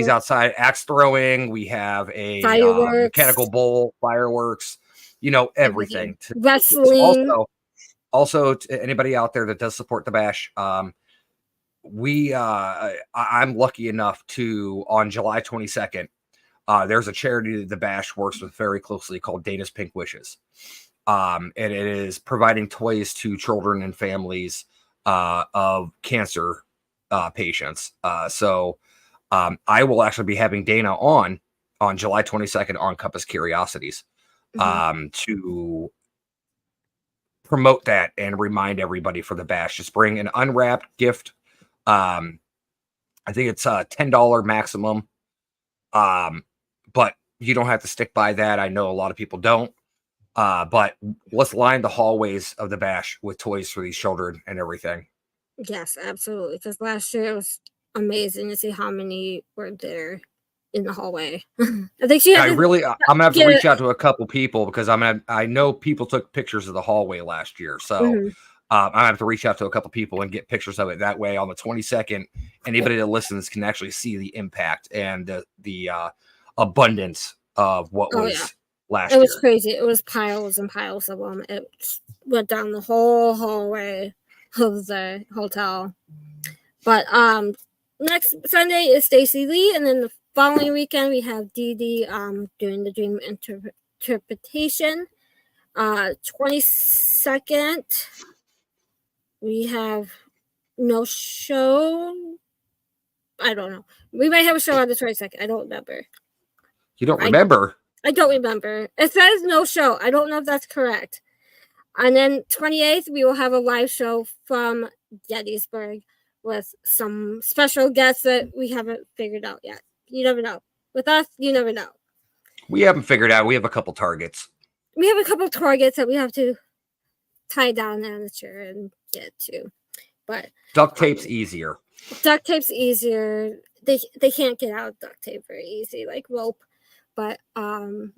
outside, axe throwing. We have a mechanical bull, fireworks, everything. Wrestling. Also, to anybody out there that does support the bash, I'm lucky enough to, on July 22nd, there's a charity that the bash works with very closely called Dana's Pink Wishes. And it is providing toys to children and families of cancer patients. So I will actually be having Dana on on July 22nd on Compass Curiosities to promote that and remind everybody for the bash. Just bring an unwrapped gift. I think it's a $10 maximum. But you don't have to stick by that. I know a lot of people don't. But let's line the hallways of the bash with toys for these children and everything. Yes, absolutely. Because last year it was amazing to see how many were there in the hallway. I think I'm gonna have to reach out to a couple people because I know people took pictures of the hallway last year. So I have to reach out to a couple people and get pictures of it. That way on the 22nd, anybody that listens can actually see the impact and the abundance of what was last year. It was crazy. It was piles and piles of them. It went down the whole hallway of the hotel. But next Sunday is Stacy Lee, and then the following weekend we have Dee Dee doing the dream interpretation. 22nd we have no show. I don't know. We might have a show on the 22nd. I don't remember. You don't remember? I don't remember. It says no show. I don't know if that's correct. And then 28th, we will have a live show from Gettysburg with some special guests that we haven't figured out yet. You never know. With us, you never know. We haven't figured out. We have a couple targets. We have a couple targets that we have to tie down on the chair and get to. But duct tape's easier. Duct tape's easier. They can't get out of duct tape very easy, like rope. But come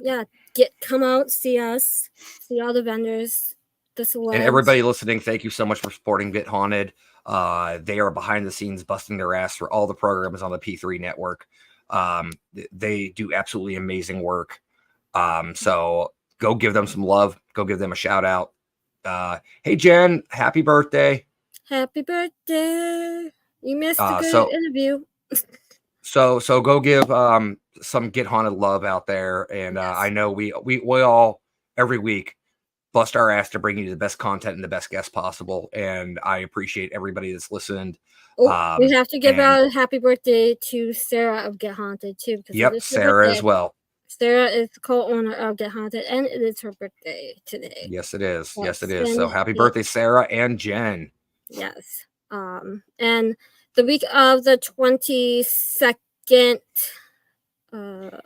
out, see us, see all the vendors, the celebs. And everybody listening, thank you so much for supporting Get Haunted. They are behind the scenes busting their ass for all the programs on the P3 network. They do absolutely amazing work. So go give them some love. Go give them a shout out. Hey Jen, happy birthday. Happy birthday. You missed a good interview. So go give some Get Haunted love out there. And yes. I know we all every week bust our ass to bring you the best content and the best guests possible. And I appreciate everybody that's listened. We have to give out a happy birthday to Sarah of Get Haunted too. Yep, Sarah as well. Sarah is the co-owner of Get Haunted, and it is her birthday today. Yes, it is. Yes, it is. So happy birthday, Sarah and Jen. Yes. And the week of the 22nd.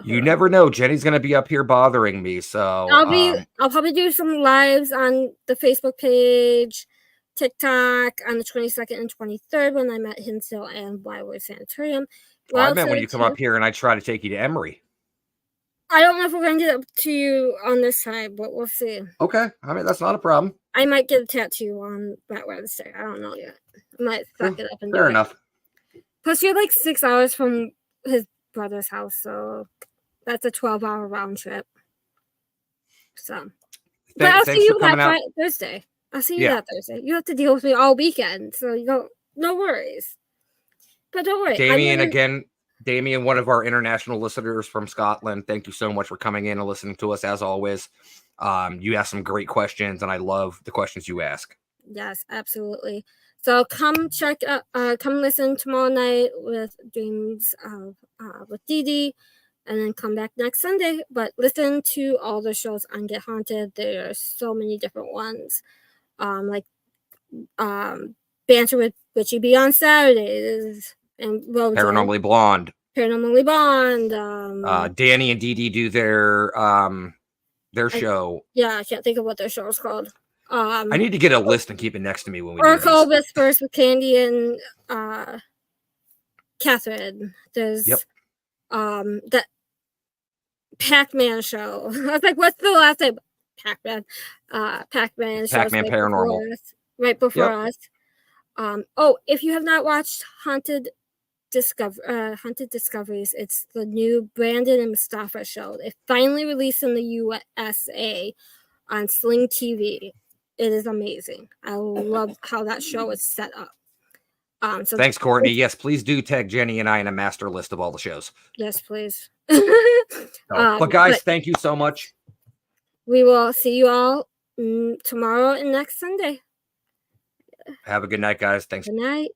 You never know. Jenny's gonna be up here bothering me, so I'll probably do some lives on the Facebook page, TikTok on the 22nd and 23rd when I'm at Hinsdale and Blywood Sanitarium. I meant when you come up here and I try to take you to Emory. I don't know if we're gonna get up to you on this side, but we'll see. Okay, I mean that's not a problem. I might get a tattoo on that Wednesday. I don't know yet. I might suck it up and fair enough. Plus, you're like 6 hours from his brother's house, so that's a 12-hour round trip. So, but I'll see you that Thursday. I'll see you that Thursday. You have to deal with me all weekend, so you don't. No worries. But don't worry. Damien, one of our international listeners from Scotland. Thank you so much for coming in and listening to us as always. You asked some great questions, and I love the questions you ask. Yes, absolutely. So come listen tomorrow night with Dreams of with Dee Dee, and then come back next Sunday. But listen to all the shows on Get Haunted. There are so many different ones, like Banter with Richie B on Saturdays and Paranormally Blonde. Danny and Dee Dee do their show. Yeah, I can't think of what their show is called. I need to get a list and keep it next to me when we Oracle Whispers with Candy and Catherine. There's that Pac-Man show. I was like, what's the last name? Pac-Man. Pac-Man Paranormal. Right before us. If you have not watched Haunted Discoveries, it's the new Brandon and Mustafa show. It finally released in the USA on Sling TV. It is amazing. I love how that show is set up. So thanks, Courtney. Yes, please do tag Jenny and I in a master list of all the shows. Yes, please. But guys, thank you so much. We will see you all tomorrow and next Sunday. Have a good night, guys. Thanks. Good night.